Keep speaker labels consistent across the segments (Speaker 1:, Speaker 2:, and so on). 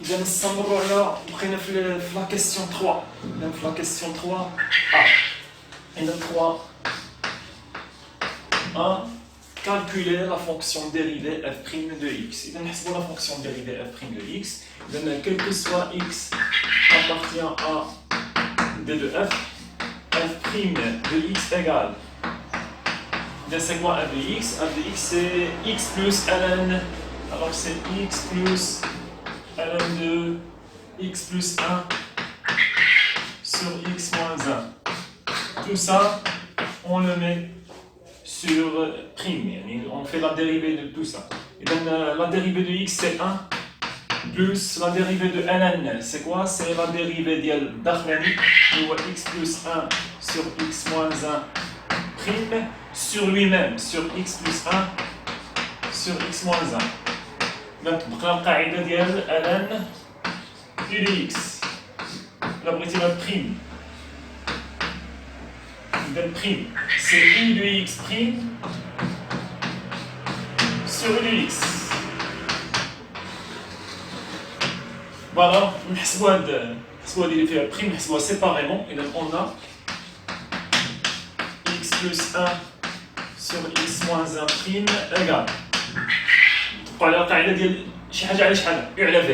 Speaker 1: إذا نستمروا على بقينا في لا كيسيون 3. إذا في لا كيسيون 3 إذا 3 calculer la fonction dérivée f' de x. إذا نحسبوا la fonction dérivée f' de x. إذا quel que soit x appartient à d de f, f' de x égale. C'est quoi f de x? F de x c'est x plus ln. Alors c'est x plus ln de x plus 1 sur x moins 1. Tout ça, on le met sur prime. On fait la dérivée de tout ça. Et donc la dérivée de x c'est 1 plus la dérivée de ln. C'est quoi? C'est la dérivée d'Arlani ou x plus 1 sur x moins 1 prime sur lui-même, sur x plus 1 sur x moins 1. Donc, بقى القاعدة ديال ln u de x. La بغيتي la prime. Donc, prime, c'est u de x prime sur u de x. Voilà, نحسبوا هاد اللي فيها prime نحسبوها séparément. إذا on a x plus 1 sur x moins 1 prime égale. تبقى على القاعدة ديال شي حاجة على شحال u على v.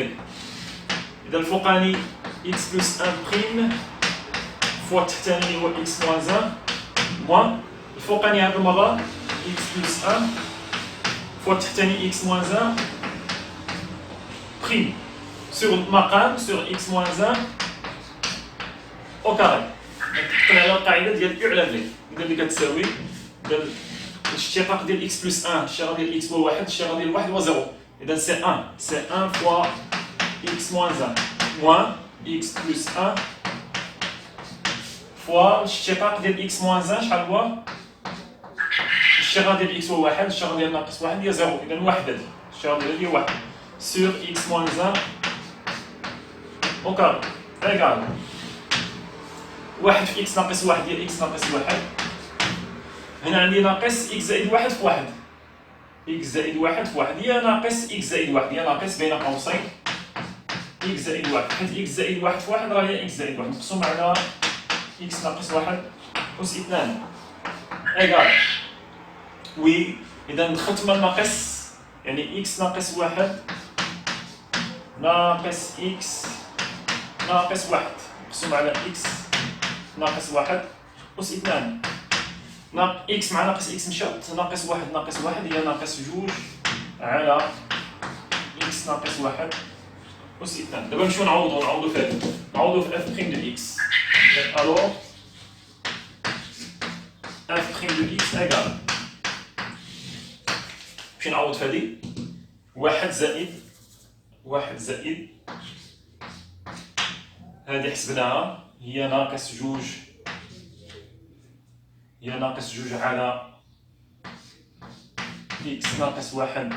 Speaker 1: إذا الفوقاني x plus 1 prime فوا التحتاني هو x moins 1 موان الفوقاني هاد المرة x plus 1 فوا التحتاني x moins 1 prime sur المقام sur x moins 1 au carré. تبقى على القاعدة ديال u على v. إذا اللي كتساوي الاشتقاق ديال x plus 1 الشيغة ديال x هو 1 الشيغة ديال 1 هو 0. إذا سي 1 سي 1 فوا x moins 1 موان x plus 1 فوا الاشتقاق ديال x moins 1 شحال هو؟ الشيغة ديال x هو 1 الشيغة ديال ناقص 1 هي 0. إذا 1 هادي الشيغة ديال هي 1 sur x moins 1 au carré égal 1 في x ناقص 1 هي x ناقص 1. هنا عندي ناقص x زائد 1 في 1 x زائد 1 في 1 هي ناقص x زائد 1 هي ناقص بين قوسين x زائد 1 حيت x زائد 1 في 1 راه هي x زائد 1 مقسوم على x ناقص 1 أس 2 إيكال وي. إذا دخلت مع الناقص يعني x ناقص 1 ناقص x ناقص 1 مقسوم على x ناقص 1 أس 2 x مع ناقص x مشى ناقص 1 ناقص 1 هي ناقص 2 على x ناقص 1 أس 2. دابا نمشيو نعوضو في هذا نعوضو في f' de x. الوغ f' de x إيكال نمشي نعوض في هادي 1 زائد هادي حسبناها هي ناقص 2 على x ناقص 1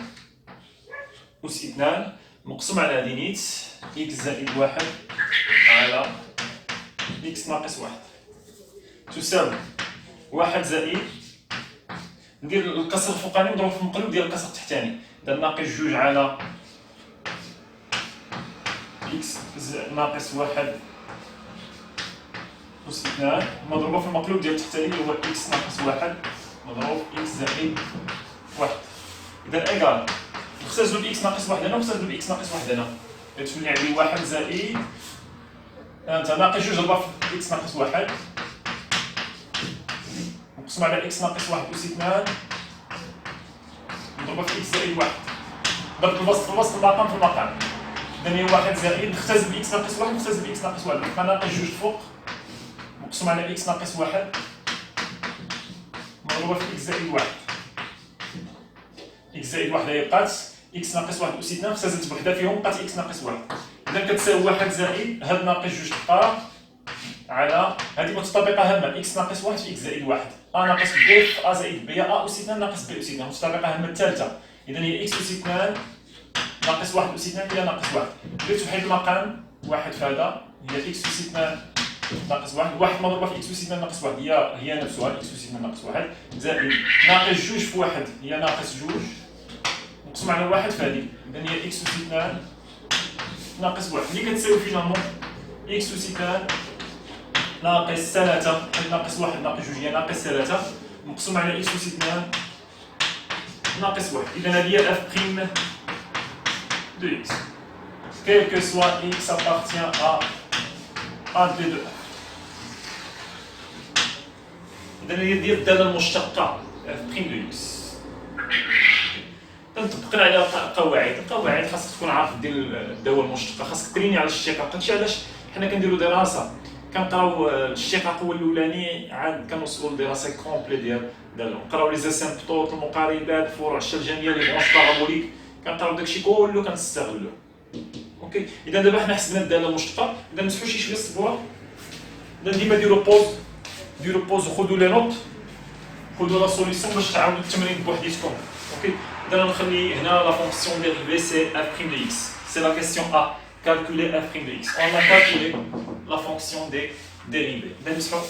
Speaker 1: أس 2 مقسوم على هادي نيت x زائد 1 على x ناقص 1 تساوي 1 زائد ندير الكسر الفوقاني ونضرب في المقلوب ديال الكسر التحتاني. إذا ناقص 2 على x ناقص 1 أس 2 مضروبة في المقلوب ديال التحتاني اللي هو x ناقص 1 مضروب x زائد 1. إذا إيكال نختزلو x ناقص 1 هنا ونختزلو x ناقص 1 هنا. تولي عندي 1 زائد أنت ناقص 2 ضربة في x ناقص 1 مقسوم على x ناقص 1 أس 2 مضروبة في x زائد 1. ضربت الوسط المقام في المقام. إذا هي 1 زائد نختزل x ناقص 1 نختزل x ناقص 1 بقى ناقص 2 فوق مقسوم على x ناقص 1 مضروبة في x زائد 1. x زائد 1 هي بقات x ناقص 1 أس 2 اختزلت بوحدة فيهم بقات x ناقص 1. إذا كتساوي 1 زائد هاد ناقص 2 تبقى على هادي متطابقة هامة x ناقص 1 في x زائد 1 a ناقص b في a زائد b a أس 2 ناقص b أس 2 متطابقة هامة الثالثة. إذا هي x أس 2 ناقص 1 أس 2 هي ناقص 1. درت وحيد المقام 1 في هذا هي x أس 2 ناقص 1 1 مضروبة في x أس 2 ناقص 1 هي نفسها x أس 2 ناقص 1 زائد ناقص 2 في 1 هي ناقص 2 مقسوم على 1 في هذه. إذا هي x أس 2 ناقص واحد اللي كتساوي فينالمون إكس أس 2 ناقص 3 ناقص واحد ناقص جوج هي ناقص 3 مقسوم على إكس أس 2 ناقص واحد. إذا هذه هي اف بريم دو إكس quel que soit x appartient à d de f. إذا هي ديال الدالة المشتقة f بريم دو إكس. نطبقنا على القواعد خاصك تكون عارف دير الدالة المشتقة، خاصك تريني على الاشتقاق. هادشي علاش حنا كنديرو دراسة كنقراو الاشتقاق هو الاولاني عاد كنوصلوا لدراسة كومبلي ديالو، نقراو لي زاسيمبتوط المقاربات فروع الشرجانية لي برونش بارابوليك كنقراو داكشي كله كنستغلوه. اوكي اذا دابا حنا حسبنا الداله المشتقه، اذا نمسحوا شي شويه الصبوره، اذا ديما ديروا بوز وخذوا لي نوت، خذوا لا سوليسيون باش تعاودوا التمرين بوحديتكم. اوكي اذا نخلي هنا لا فونكسيون ديريفي سي اف بريم دو اكس، سي لا كيسيون ا calculer f prime de x. On a calculé la fonction des dérivés. اذا نمسحوا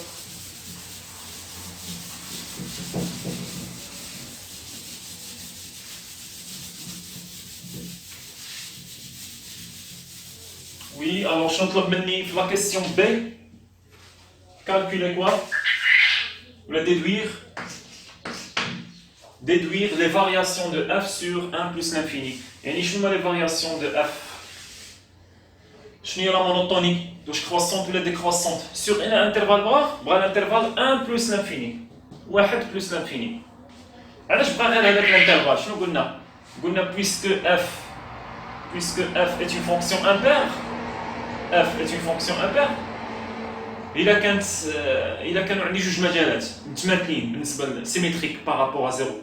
Speaker 1: Oui, alors je vais vous la question B. Calculer quoi? Ou la déduire. Déduire les variations de f sur 1 plus l'infini. Et ni je les variations de f. Je n'ai la monotonie, donc croissante ou la décroissante. Sur un intervalle bras, l'intervalle 1 plus l'infini. 1 plus l'infini. Alors je prends avec l'intervalle. Je nous dis puisque f est une fonction impaire. f est une fonction impaire. إلا كانوا عندي جوج مجالات متماثلين بالنسبة سيميتريك بارابور à زيرو.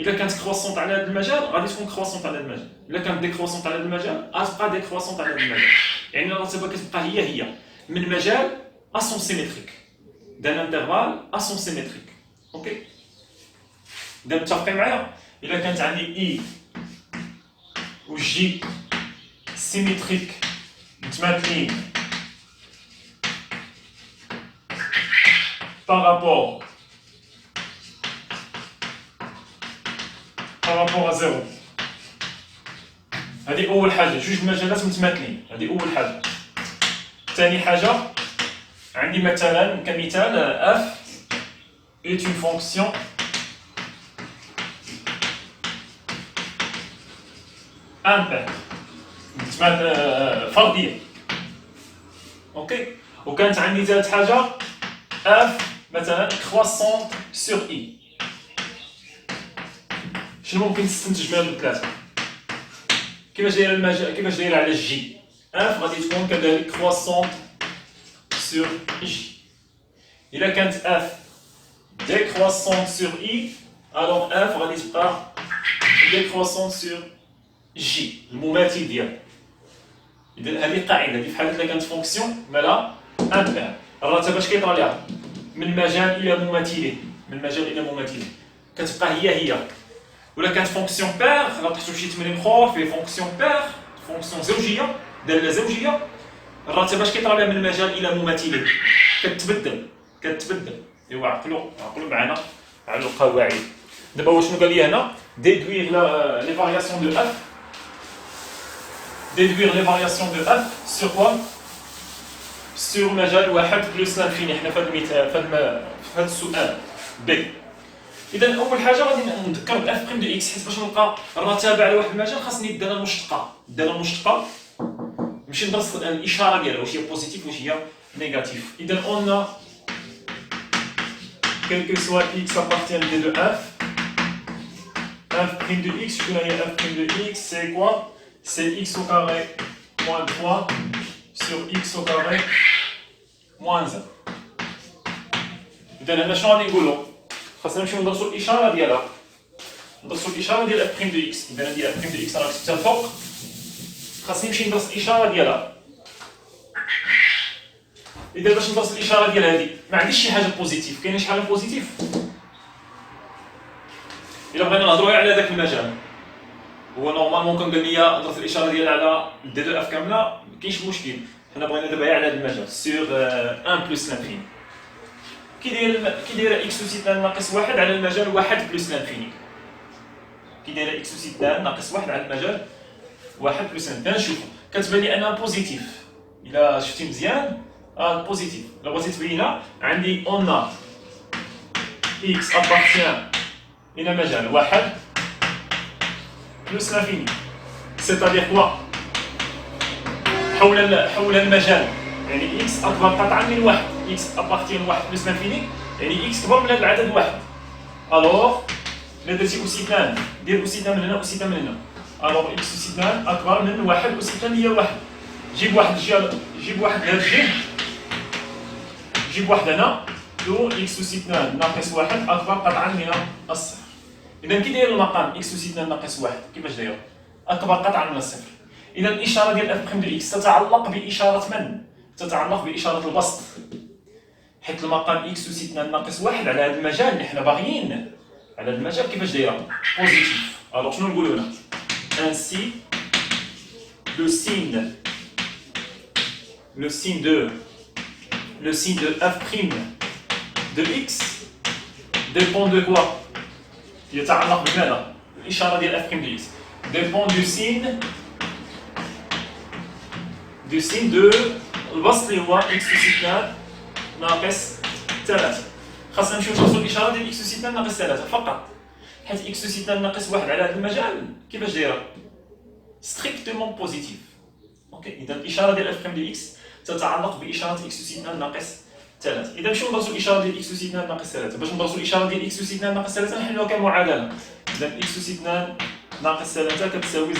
Speaker 1: إلا كانت كرواسونت على هذا المجال غادي تكون كرواسونت على هذا المجال. إلا كانت ديكرواسونت على هذا المجال غتبقى ديكرواسونت على هذا المجال. يعني الراتبة كتبقى هي من مجال à son symétrique. d'un intervalle à son symétrique. اوكي؟ إذا متفقين معايا؟ إلا كانت عندي إي و جي سيميتريك متماثلين par rapport à زيرو. هذه أول حاجة، جوج مجالات متماثلين، هذه أول حاجة. ثاني حاجة عندي مثلا كمثال f est une fonction impaire فردية. اوكي وكانت عندي ثالث حاجة f مثلا croissante sur i. شنو ممكن تستنتج من هاد الثلاثة؟ كيفاش داير المجال كيفاش داير على جي؟ f غادي تكون كذلك croissante sur j. إلا كانت f décroissante sur i alors f غادي تبقى décroissante sur j المماثل ديالها. إذا هذه قاعدة في حالة إلا كانت فونكسيون مالها امبير الراتبة اش كيطرى ليها؟ من مجال إلى مماثله، من مجال إلى مماثله كتبقى هي. ولا كانت فونكسيون بير غنحطو شي تمرين اخر فيه فونكسيون بير فونكسيون زوجية دالة زوجية الراتبة اش كيطرى ليها من مجال إلى مماثله كتبدل. ايوا عقلوا معنا على القواعد. دابا واش شنو قال لي هنا؟ déduire les variations de f. Déduire les variations de f sur quoi? Sur مجال 1 plus l'infini. حنا في هذا المثال في هذا السؤال B. إذا أول حاجة غادي نذكر ب f prime de x حيت باش نلقى الرتابة على واحد المجال خاصني الدالة المشتقة. الدالة المشتقة نمشي ندرس الإشارة ديالها واش هي بوزيتيف واش هي نيجاتيف. إذا on a quel que soit x appartient de f. f prime de x, je connais f prime de x, c'est quoi? C'est x au carré moins 3 sur x au carré moins 1. إذا هنا شنو غادي نقولو؟ خاصنا نمشيو ندرسو الإشارة ديالها. ندرسو الإشارة ديال f prime de x. إذا هادي f prime de x راه كتبتها الفوق. خاصني نمشي ندرس الإشارة ديالها. إذا باش ندرس الإشارة ديال هادي ما عنديش شي حاجة بوزيتيف، كاينة شي حاجة بوزيتيف؟ إلا بغينا نهضرو غير على داك المجال هو نورمالمون كان قال لي ندرس الإشارة ديالها على دي دو اف كاملة مكاينش مشكل، حنا بغينا دابا غير على هاد المجال سور 1 بلس لانفيني. كي دايره اكس أس 2 ناقص 1 على المجال 1 بلس لانفيني. كي دايره اكس أس 2 ناقص 1 على المجال 1 بلس لانفيني. نشوفو كتبان لي انها بوزيتيف. الا شفتي مزيان بوزيتيف. الا بغيتي تبينها عندي اون ا اكس ابارتيان الى مجال واحد بلس لانفيني. سيتادير كوا حول المجال، يعني اكس اكبر قطعا من واحد، اكس ابارتيان واحد بلس لانفيني، يعني اكس كبر من هذا العدد واحد. الوغ الا درتي اوسي اثنان دير اوسي اثنان من هنا اوسي اثنان من هنا، الوغ اكس اوسي اثنان اكبر من واحد اوسي اثنان هي واحد. جيب واحد جيب واحد لهاد الجهه، جيب واحد هنا، دو اكس اوسي اثنان ناقص واحد اكبر قطعا من الصفر. اذا كي داير المقام اكس اوسي اثنان ناقص واحد كيفاش داير؟ اكبر قطعا من الصفر. اذا الاشاره ديال اف بريم دو اكس تتعلق باشاره من؟ تتعلق باشاره البسط، حيت المقام اكس اوسي اثنان ناقص واحد على هذا المجال اللي حنا باغيين، على هذا المجال كيفاش دايره؟ بوزيتيف. الوغ شنو نقولوا هنا؟ انسي le signe de f' de x dépend de quoi? يتعلق بماذا؟ الإشارة ديال f' de x dépend du signe de البسط اللي هو x أس 2 ناقص 3. خاصنا نمشيو ندرسو الإشارة ديال x أس 2 ناقص 3 فقط، حيت x أس 2 ناقص 1 على هذا المجال كيفاش دايرة؟ ستريكتومون بوزيتيف. اوكي، اذا الاشاره ديال اف ديال اكس تتعلق باشاره اكس اس 2 ناقص 3. اذا نمشيو ندرسو الاشاره ديال اكس اس 2 ناقص 3. باش ندرسو الاشاره ديال اكس اس 2 ناقص 3 نحلوها كمعادله. اذا اكس اس 2 ناقص 3 كتساوي 0،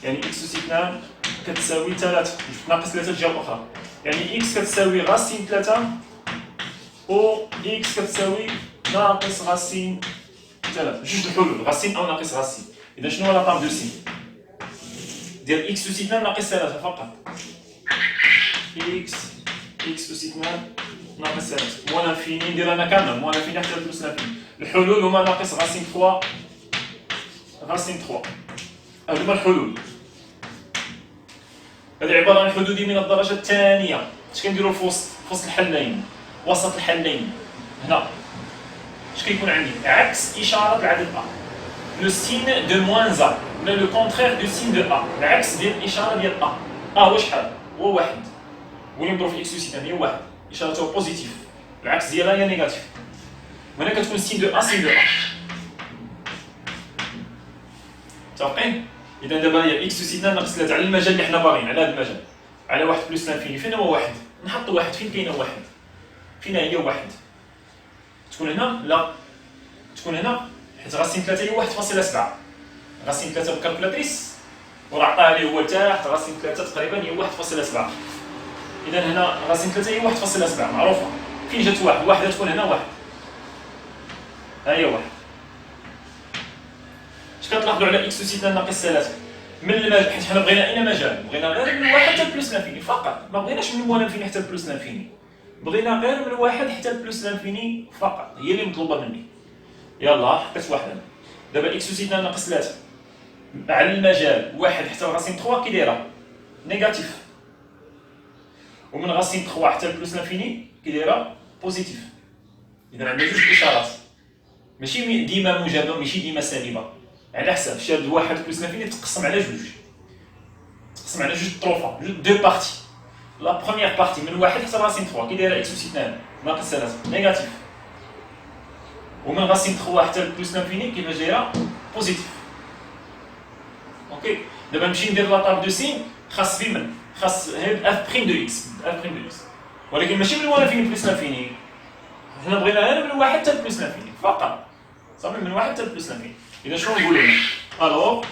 Speaker 1: يعني اكس اس 2 كتساوي 3 ناقص 3 الجهه الاخرى، يعني اكس كتساوي غاسين 3 و اكس كتساوي ناقص غاسين 3. جوج الحلول غاسين او ناقص غاسين. اذا شنو هو لاطاب دو سين ديال اكس أس 2 ناقص 3 فقط؟ اكس أس 2 ناقص 3 موان انفيني ندير انا كامله موان انفيني حتى بلس انفيني. الحلول هما ناقص غاسين 3 غاسين 3. هادو هما الحلول. هذه عباره عن حدود من الدرجه الثانيه. اش كنديروا في وسط الحلين، وسط الحلين هنا اش كيكون عندي؟ عكس اشاره العدد ا، لو سين دو موان ا ولا لو كونترير دو سين دو ا، العكس ديال الاشاره ديال ا. هو شحال؟ هو واحد. ولي نضرب في اكس أس 2 هي واحد، اشارته بوزيتيف، العكس ديالها هي نيجاتيف. وهنا كتكون سين دو ا سين دو ا. متفقين؟ اذا دابا هي اكس أس 2 ناقص 3 على المجال اللي حنا باغيين، على هذا المجال، على واحد بلس لانفيني. فين هو واحد؟ نحط واحد. فين كاينه واحد؟ فين هي واحد؟ تكون هنا؟ لا، تكون هنا، حيت غاسين 3 هي 1.7. غاسين 3 بالكالكولاتريس وراه عطاها لي هو لتحت، غاسين 3 تقريبا هي 1.7. اذا هنا غاسين 3 هي 1.7 معروفه. فين جات واحد؟ واحد تكون هنا واحد، ها هي واحد. اش كتلاحظوا على اكس أس 2 ناقص 3 من المجال؟ حيت حنا بغينا اين مجال؟ بغينا غير من واحد حتى بلس لانفيني فقط، ما بغيناش من موان انفيني حتى بلس لانفيني، بغينا غير من واحد حتى بلس لانفيني فقط، هي اللي مطلوبه مني. يلا حطيت واحد هنا. دابا اكس أس 2 ناقص 3 على المجال واحد حتى لغاسين 3 كي دايره؟ نيجاتيف. ومن غاسين 3 حتى بلس لانفيني كي دايره؟ بوزيتيف. اذا عندنا جوج اشارات، ماشي ديما موجبه ماشي ديما سالبه، على حساب شاد واحد بلس لانفيني تقسم على جوج، تقسم على جوج طروفه، دو بارتي. لا بروميير بارتي من واحد حتى لغاسين 3 كي دايره؟ اكس أس 2 ناقص 3 نيجاتيف. ومن غاسين 3 حتى بلس لانفيني كيفاش دايره؟ بوزيتيف. اوكي، دابا نمشي ندير لاطاب دو سين خاص في من؟ خاص هاد اف بريم دو اكس، اف بريم دو اكس، ولكن ماشي من لانفيني بلس لانفيني، حنا بغينا غير من واحد حتى بلس لانفيني فقط، صافي من واحد حتى بلس لانفيني. اذا شنو نقولوا هنا؟ الوغ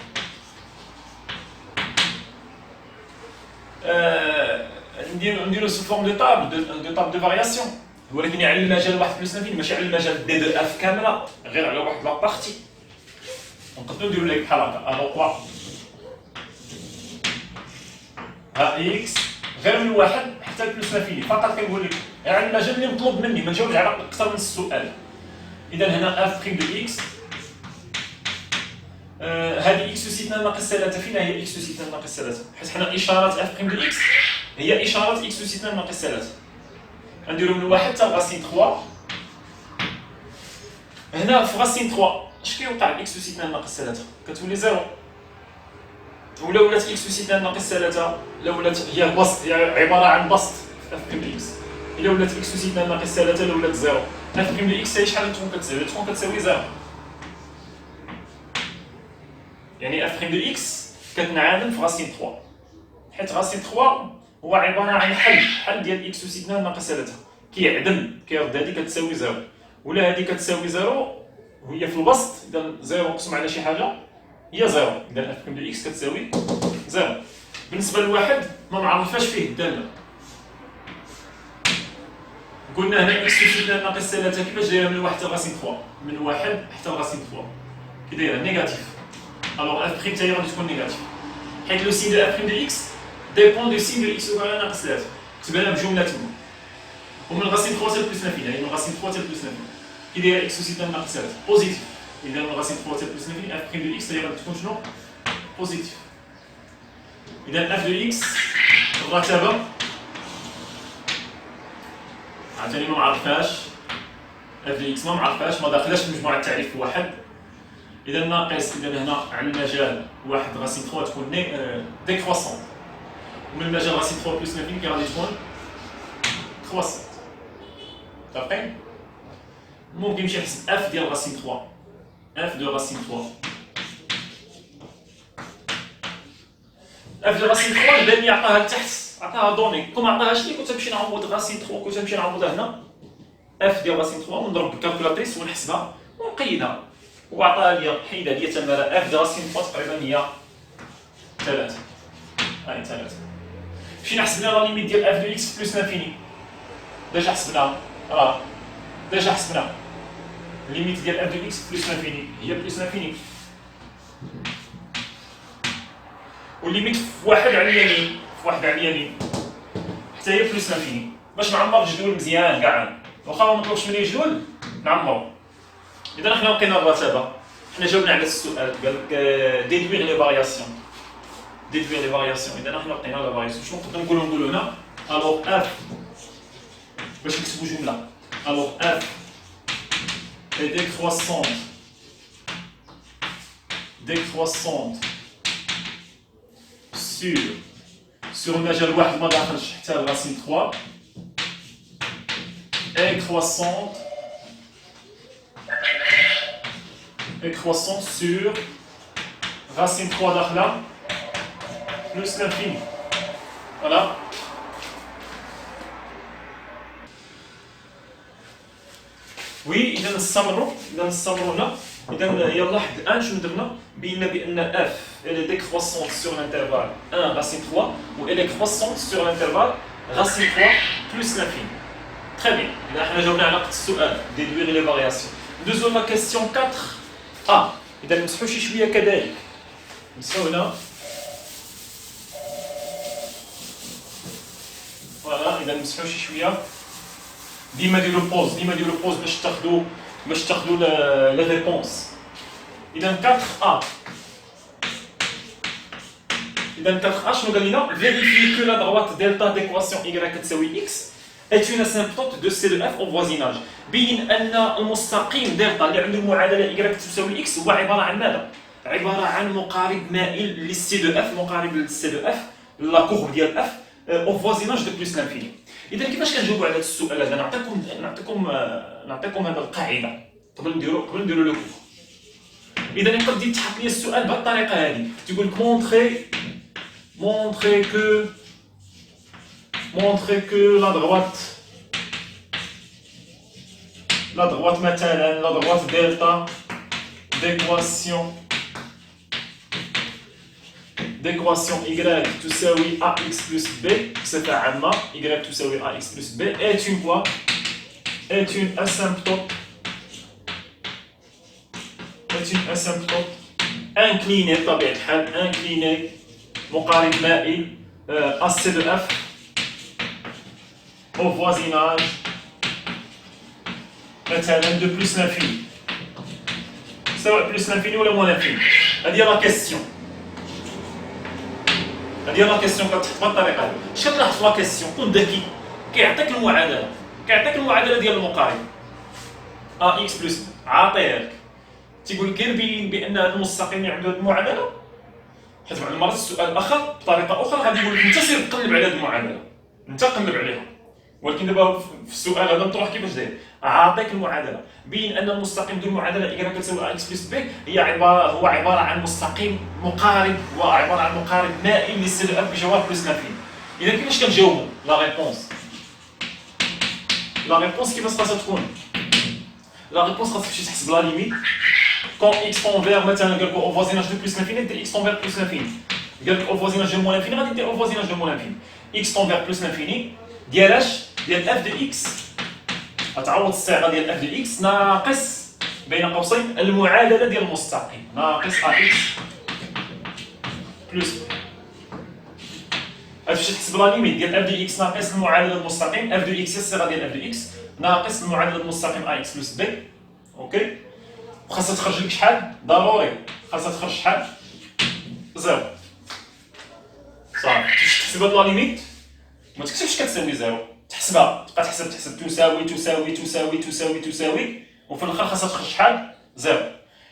Speaker 1: نديرو سو فورم دو تاب دو فارياسيون، ولكن على المجال واحد بلس لانفيني ماشي على المجال دي دو اف كامله، غير على واحد لا بارتي. نقدروا نديرو لك بحال هكا. الوغ ها اكس غير من واحد حتى بلس لانفيني فقط، كنقول لك على المجال اللي مطلوب مني، ما نجاوبش على اكثر من السؤال. اذا هنا اف بريم دو اكس، هذه اكس أس 2 ناقص 3. فين هي اكس أس 2 ناقص 3؟ حيت حنا اشاره اف بريم دو اكس هي اشاره اكس أس 2 ناقص 3. غنديرو من واحد حتى غاسين 3. هنا في غاسين 3 اش كيوقع اكس أس 2 ناقص 3؟ كتولي 0. ولا ولات اكس أس 2 ناقص 3 لا ولات هي بسط، هي عباره عن بسط اف بريم دو اكس. الا ولات اكس أس 2 ناقص 3 لا ولات 0. اف بريم دو اكس هي شحال تكون كتساوي؟ تكون كتساوي 0. يعني اف بريم دو اكس كتنعدم في غاسين 3، حيت غاسين 3 هو عباره عن حل ديال اكس أس 2 ناقص 3 كيعدم، كيرد هذه كتساوي 0 ولا هذه كتساوي 0 وهي في الوسط. اذا 0 مقسوم على شي حاجه هي 0، اذا اف بريم دو اكس كتساوي 0. بالنسبه لواحد ما معرفاش فيه الداله، قلنا هنا اكس أس 2 ناقص 3 كيفاش دايره من 1 حتى لغاسين 3؟ من 1 حتى لغاسين 3 كي دايره نيجاتيف. الوغ اف بريم تاهي غادي تكون نيجاتيف، حيت لو سين دو اف بريم دو اكس ديبون دو سين دو اكس او ناقص 3. كتبها لها بجمله تما، ومن غاسين 3 حتى بلس لافين، يعني من غاسين 3 حتى بلس لافين كي دايره اكس أس 2 ناقص 3 بوزيتيف. اذا من غاسين 3 حتى بلس لافين اف بريم دو اكس تاهي غادي تكون شنو؟ بوزيتيف. اذا اف دو اكس الرتبه عاوتاني ما معرفاش، اف دو اكس ما معرفاش، ما داخلاش في مجموعه التعريف في واحد. اذا ناقص، اذا هنا عندنا مجال واحد غاسين 3 تكون ديكروسون، ومن المجال غاسين 3 بلس لافين كي غادي تكون كروسون. متفقين؟ ممكن نمشي نحسب اف ديال غاسين 3، اف دو غاسين 3، اف دو غاسين 3 البان لي عطاها لتحت، عطاها دوني، كون ما عطاهاش لي كنت نمشي نعوض غاسين 3، كنت نمشي نعوضها هنا اف ديال غاسين 3 ونضرب بالكالكولاتريس ونحسبها ونقيدها، وعطاها لي حيدها لي تماره اف ديال غاسين 3 تقريبا هي 3. هاي 3. مشينا حسبنا لا ليميت ديال اف دو اكس بلس لانفيني، ديجا حسبناها، ديجا حسبنا ليميت ديال اف دو اكس بلس لانفيني هي بلس لانفيني، والليميت في واحد على اليمين، في واحد على اليمين حتى هي بلس لانفيني، باش نعمر الجدول مزيان كاع، واخا ما نطلبش مني جدول نعمرو. اذا حنا لقينا الرتبه، حنا جاوبنا على السؤال قال لك ديدوير لي فارياسيون، ديدوير لي فارياسيون. اذا حنا لقينا لا فارياسيون، شنو نقدروا نقولوا هنا؟ الوغ اف باش نكتبوا جمله، الوغ اف est décroissante sur المجال واحد ما داخلش حتى لغاسين 3 est croissante sur racine 3 داخله plus l'infini. Voilà. وي اذا نستمروا هنا. اذا يلا حد الان شنو درنا؟ بينا بان اف elle est décroissante sur l'intervalle 1 racine 3 و elle est croissante sur l'intervalle racine 3 plus l'infini. Très bien. اذا حنا جاوبنا على السؤال déduire les variations. ندوزو لا كيسيون 4 اذا نمسحوا شي شويه كذلك، نمسحوا هنا. فوالا اذا نمسحوا شي شويه، ديما ديروا بوز باش تاخذوا لي ريبونس. اذا 4 شنو قال لنا؟ فيريفي كو لا droite دلتا ديكواسيون y كتساوي x est une asymptote de C de f au voisinage. بين ان المستقيم دلتا اللي عنده المعادله y تساوي x هو عباره عن ماذا؟ عباره عن مقارب مائل للسي دو اف، مقارب للسي دو اف، لا كورب ديال اف او فوازيناج دو بلس لانفيني. اذا كيفاش كنجاوبوا على هذا السؤال هذا؟ نعطيكم هذه القاعده قبل نديروا لو كور. اذا يقدر يتحط لي السؤال بهذه الطريقه هذه، تيقول لك montrer que la droite مثلا la droite delta d'équation y تساوي ax plus b بصفة عامة y تساوي ax plus b est une quoi? est une asymptote inclinée بطبيعة الحال inclinée مقارب مائل à C de f au voisinage مثلا de plus l'infini، سواء plus l'infini ولا moins l'infini. هذه لا كيسيون، كتحط بهذه الطريقه هذه. اش كتلاحظ في لا كيسيون؟ كون ذكي، كيعطيك المعادله ديال المقارب a x بلس عاطيه لك، تيقول لك غير بين بان هذا المستقيم اللي عنده هذه المعادله حيت بعض المرات السؤال الاخر بطريقه اخرى غادي يقول لك انت سير تقلب على هذه المعادله، انت قلب عليها. ولكن دابا في السؤال هذا نطرح كيفاش داير، اعطيك المعادله، بين ان المستقيم ديال المعادله y كتساوي اكس بلس بي هو عباره عن مستقيم مقارب، وعباره عن مقارب مائل للسي دو اف بجواب بلس لانفيني. اذا كيفاش كنجاوبوا لا ريبونس؟ لا ريبونس كيفاش خاصها تكون؟ لا ريبونس خاصك تمشي تحسب لا ليميت كون اكس طونفير، مثلا قال لك او فوازيناج دو بلس لانفيني دير اكس طونفير بلس لانفيني، قال لك او فوازيناج دو موان لانفيني غادي دير او فوازيناج دو موان لانفيني. اكس طونفير بلس لانفيني ديال اش؟ ديال اف دو اكس، غتعوض الصيغه ديال اف دو اكس ناقص بين قوسين المعادله ديال المستقيم ناقص ا اكس بلس بي. غتمشي تحسب لا ليميت ديال اف دو اكس ناقص المعادله المستقيم، اف دو اكس هي الصيغه ديال اف دو اكس ناقص المعادله المستقيم ا اكس بلس بي. اوكي، وخاصها تخرج لك شحال؟ ضروري خاصها تخرج شحال؟ زيرو. صافي، تمشي تحسب هاد لا ليميت، ما تكتبش كتساوي زيرو، تحسبها، تبقى تحسب تساوي تساوي تساوي تساوي تساوي، وفي الاخر خاصها تخرج شحال؟ زيرو.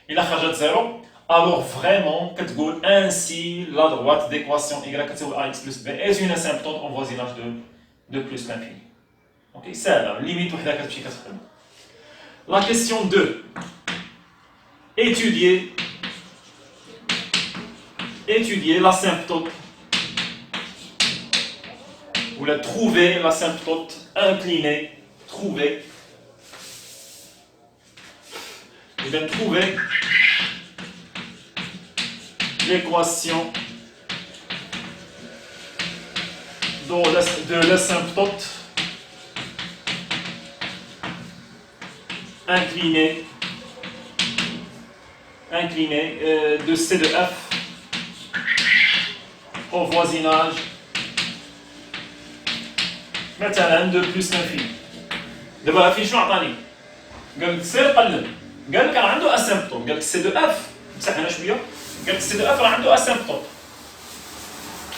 Speaker 1: الا خرجت زيرو alors vraiment كتقول ainsi la droite d'équation y كتساوي ax plus b est une asymptote en voisinage de plus l'infini. اوكي، ساهله، ليميت وحده كتمشي كتخدم. La question 2. Étudier l'asymptote ou la trouver l'asymptote inclinée. Trouver. Et bien trouver l'équation de l'asymptote incliné de C de F au voisinage مثلا de plus l'infini. دابا فين شنو عطاني؟ قال لك سير قلب، قال لك راه عنده اسيمبتوت، قال لك سي دو اف، مسح هنا شويه، قال لك سي دو اف راه عنده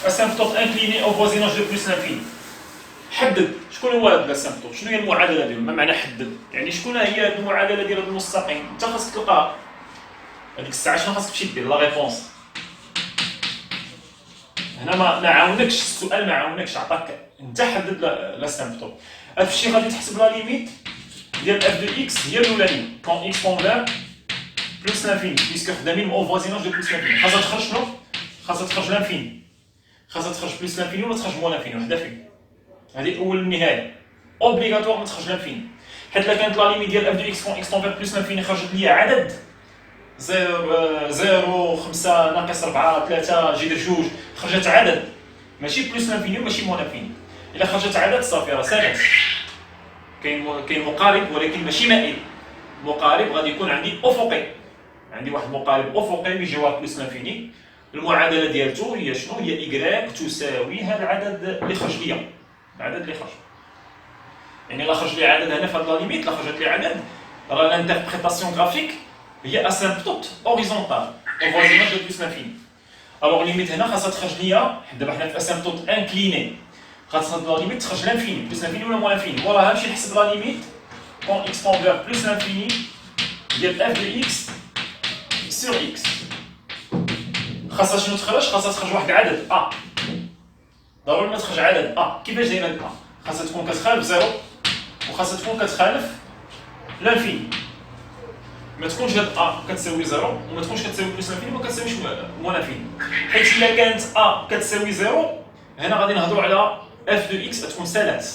Speaker 1: اسيمبتوت انكليني او فوازيناج دو بلس لانفيني. حدد شكون هو هذا الاسيمبتوت، شنو هي المعادله ديالو، ما معنى حدد؟ يعني شكون هي هذه المعادله ديال هذا المستقيم، انت خاصك تلقاها. هذيك الساعه شنو خاصك تمشي دير؟ لا ريبونس. هنا ما عاونكش السؤال، ما عاونكش، عطاك انت حدد الاسيمبتوت. هذا الشيء غادي تحسب لا ليميت ديال اف دو اكس هي الاولانيه كون اكس طونفير بلس لانفيني، بيسكو خدامين او فوازيناج دو بلس لانفيني. خاصها تخرج شنو؟ خاصها تخرج لانفيني، خاصها تخرج بلس لانفيني ولا تخرج مو لانفيني، وحده فيهم. هذه اول النهايه، اوبليغاتوار ما تخرج لانفيني، حيت الا كانت لا ليميت ديال اف دو اكس كون اكس طونفير بلس لانفيني خرجت ليا عدد 0 5 ناقص 4 3 جذر جوج، خرجت عدد ماشي بلس لانفيني وماشي مو لانفيني. الا خرجت عدد صافي راه سالات، كاين مقارب ولكن ماشي مائل. مقارب غادي يكون عندي افقي، عندي واحد مقارب افقي بجوار بلس لانفيني، المعادله ديالته هي شنو؟ هي y تساوي هذا العدد اللي خرج ليا، العدد اللي خرج. يعني لا خرج لي عدد هنا في هاد لا ليميت، لا خرجت لي عدد، راه لانتربريتاسيون غرافيك هي اسيمبتوت اوريزونتال او فوازيناج دو بلس لانفيني. الوغ ليميت هنا خاصها تخرج ليا، دابا حنا في اسيمبتوت انكليني، خاصها لا ليميت تخرج لانفيني، بلس لانفيني ولا مو لانفيني. وراها نمشي نحسب لا ليميت كون اكس طونفير بلس لانفيني ديال اف دو اكس سور اكس. خاصها شنو تخرج؟ خاصها تخرج واحد العدد ا، ضروري ما تخرج عدد ا. كيفاش دايره هاد ا؟ خاصها تكون كتخالف زيرو، وخاصها تكون كتخالف لانفيني. ما تكونش هاد ا كتساوي زيرو، وما تكونش كتساوي بلس لانفيني، وما كتساويش مو لانفيني. حيت الا كانت ا كتساوي زيرو، هنا غادي نهضروا على اف دو اكس تكون سالات.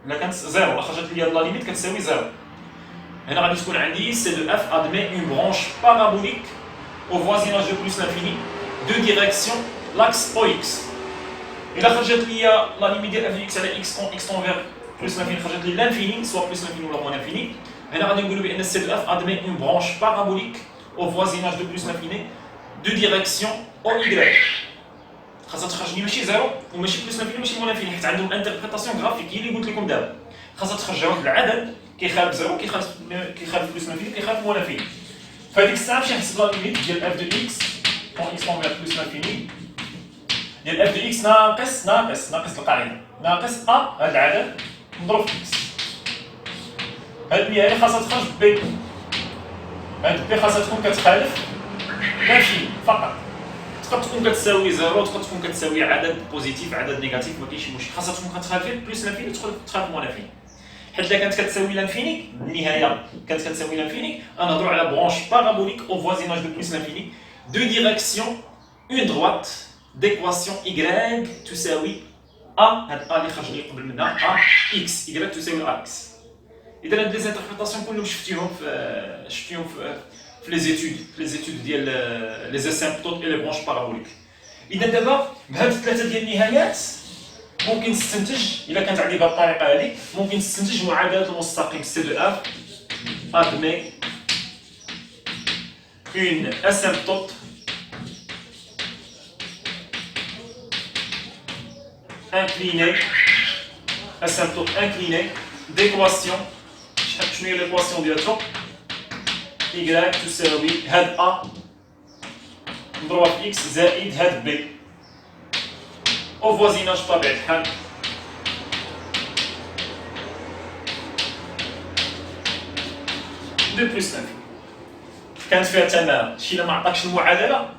Speaker 1: الا كانت زيرو، لا خرجت ليا لا ليميت كتساوي زيرو، هنا غادي تكون عندي سي دو اف ادمي اون برانش بارابوليك au voisinage de plus l'infini de direction l'axe OX. إلا خرجت ليا لا ليميت ديال اف دو اكس على اكس كون اكس طونفير بلس لانفيني خرجت لي لانفيني، سوا بلس لانفيني ولا مو لانفيني، هنا غادي نقولوا بان سي دو اف ادمي اون برانش بارابوليك au voisinage de plus l'infini de direction OY. خاصها تخرج لي ماشي زيرو وماشي بلس لانفيني وماشي مو لانفيني، حيت عندهم انتربريتاسيون غرافيك هي اللي قلت لكم دابا. خاصها تخرج واحد العدد كيخالف زيرو، كيخالف بلس لانفيني، كيخالف مو لانفيني. فهاديك الساعه نمشي نحسب لا ليميت ديال اف دو اكس كون اكس طونفير بلس لانفيني ديال اف دو اكس ناقص القاعده ناقص ا، هاد العدد نضرب في اكس. هاد النهايه خاصها تخرج بي، هاد بي خاصها تكون كتخالف لانفيني فقط، تقدر تكون كتساوي زيرو، تقدر تكون كتساوي عدد بوزيتيف عدد نيجاتيف، ما كاينش مشكل. خاصها تكون كتخالف بلوس لانفيني تدخل تخالف موان لانفيني. حيت الا كانت كتساوي لانفيني النهايه كانت كتساوي لانفيني، غنهضروا على برونش بارابوليك au voisinage de plus l'infini، deux directions une droite d'équation y تساوي a، هاد a اللي خرج لي قبل منها a x y تساوي a x. اذا هاد لي زانتربريتاسيون كلهم شفتيهم في لي زيتود ديال لي اسيمبتوت اي لي برونش بارابوليك. اذا دابا بهاد الثلاثه ديال النهايات ممكن تستنتج، الا كانت عندي بهاد الطريقه هادي ممكن تستنتج معادله المستقيم سي دو اف admet une asymptote inclinée d'équation. شنو هي ليكواسيون ديالها؟ y تساوي هاد a مضروبه في x زائد هاد b او فوازيناج بطبيعه الحال دو بلس لانفيني. كانت فيها تمام، شي الا ما عطاكش المعادله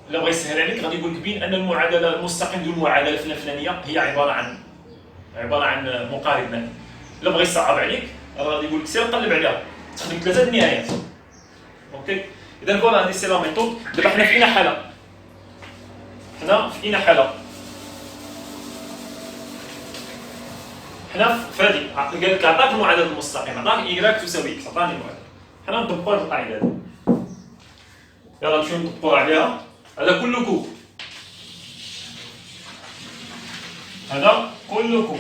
Speaker 1: الا بغى يسهل عليك غادي يقول لك بين ان المعادله المستقيم ديال المعادله الفلانيه هي عباره عن مقاربان. الا بغى يصعب عليك غادي يقول لك سير قلب عليها تخدم ثلاثه النهايات. اوكي، اذا فوالا هذه سي لا ميثود. دابا حنا في اين حاله؟ حنا في هذه قال لك عطاك المعادله المستقيم، عطاك y تساوي x، عطاني المعادله. حنا نطبقوا هذه القاعده هذه. يلا نمشيو نطبقوا عليها على كل كوب. هذا كل كوب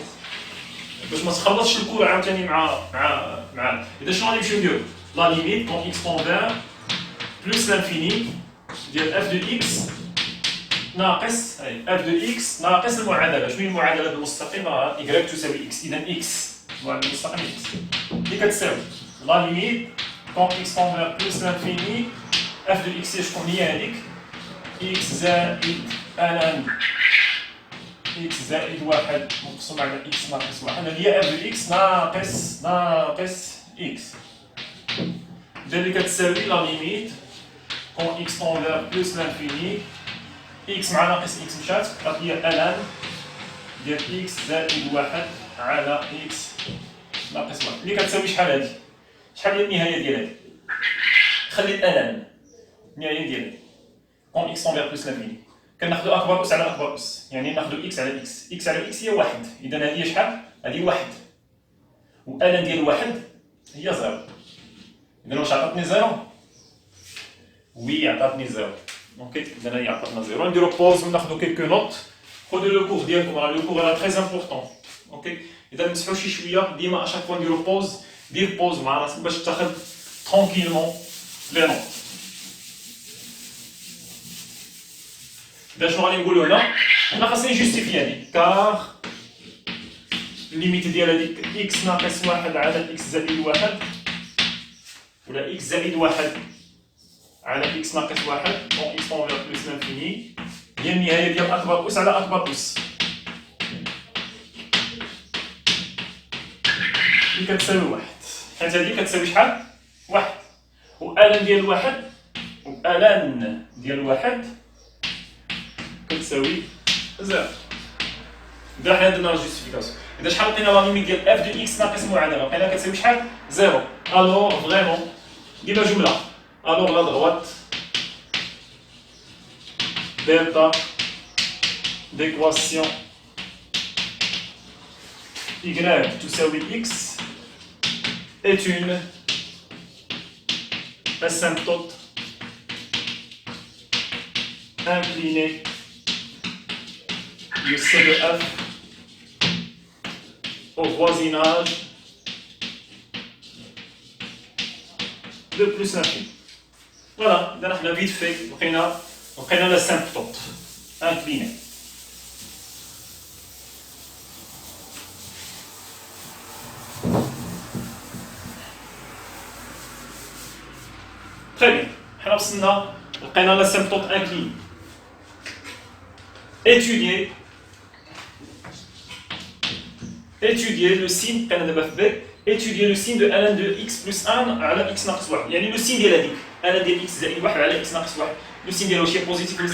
Speaker 1: باش ما تخلطش الكور عاوتاني مع اذا شنو غادي نمشيو نديرو؟ لا ليميت كون اكس كونفير بلس لانفيني ديال اف دو اكس ناقص اف دو اكس ناقص المعادله. شنو هي المعادله المستقيم؟ راه y تساوي اكس. اذا اكس المعادله المستقيم اكس اللي كتساوي لا ليميت كون اكس كونفير بلس لانفيني اف دو اكس شكون هي هذيك؟ اكس زائد ان x زائد واحد مقسوم على x ناقص واحد، هذه هي f دو x ناقص x. اللي كتساوي لا ليميت كون x كونفير بلس لانفيني x مع ناقص x مشات، هي ln ديال x زائد واحد على x ناقص واحد اللي كتساوي شحال هذه؟ شحال هي النهايه ديال هذه؟ خلي ln النهايه ديال كون x كونفير بلس لانفيني كناخذوا اكبر اس على اكبر اس، يعني ناخذوا اكس على اكس، اكس على اكس هي واحد، اذا هذه هي شحال؟ هذه واحد، والان ديال واحد هي زيرو. اذا واش عطاتني زيرو؟ وي عطاتني زيرو. اوكي، اذا هي عطاتنا زيرو. نديرو بوز وناخذوا كيلكو نوت. خذوا لو كور ديالكم، راه لو كور راه تري امبورطون. اوكي، اذا نمسحوا شي شويه، ديما اشاك فوا نديرو بوز، دير بوز مع راسك باش تاخذ ترونكيلمون لي نوت. شنو غادي نقولوا هنا؟ حنا خاصنا نجوستيفي هادي كار الليميت ديال هاديك اكس ناقص واحد على اكس زائد واحد ولا اكس زائد واحد على اكس ناقص واحد دونك اكس كونفير بلس لانفيني هي النهايه ديال اكبر اس على اكبر اس اللي كتساوي واحد، حيت هادي كتساوي شحال؟ واحد، والان ديال واحد والان ديال واحد كتساوي زيرو. إذا حنا درنا جوستيفيكاسيون، إذا شحال لقينا لا ليميت ديال اف دو اكس ناقص معادلة لقينا كتساوي شحال؟ زيرو. ألوغ فريمون ديما جملة، ألوغ لا دغوات دلتا d'équation y تساوي x est une asymptote inclinée de C de F au voisinage de plus l'infini. Voilà, on a vite fait, on a l'asymptote inclinée. Très bien, on a l'asymptote inclinée. Étudier le signe étudier le signe de ln de x plus 1 على x ناقص 1 يعني le signe ديال هذيك ln ديال x زائد 1 على x ناقص 1 لو سين ديالو شي بوزيتيف ولا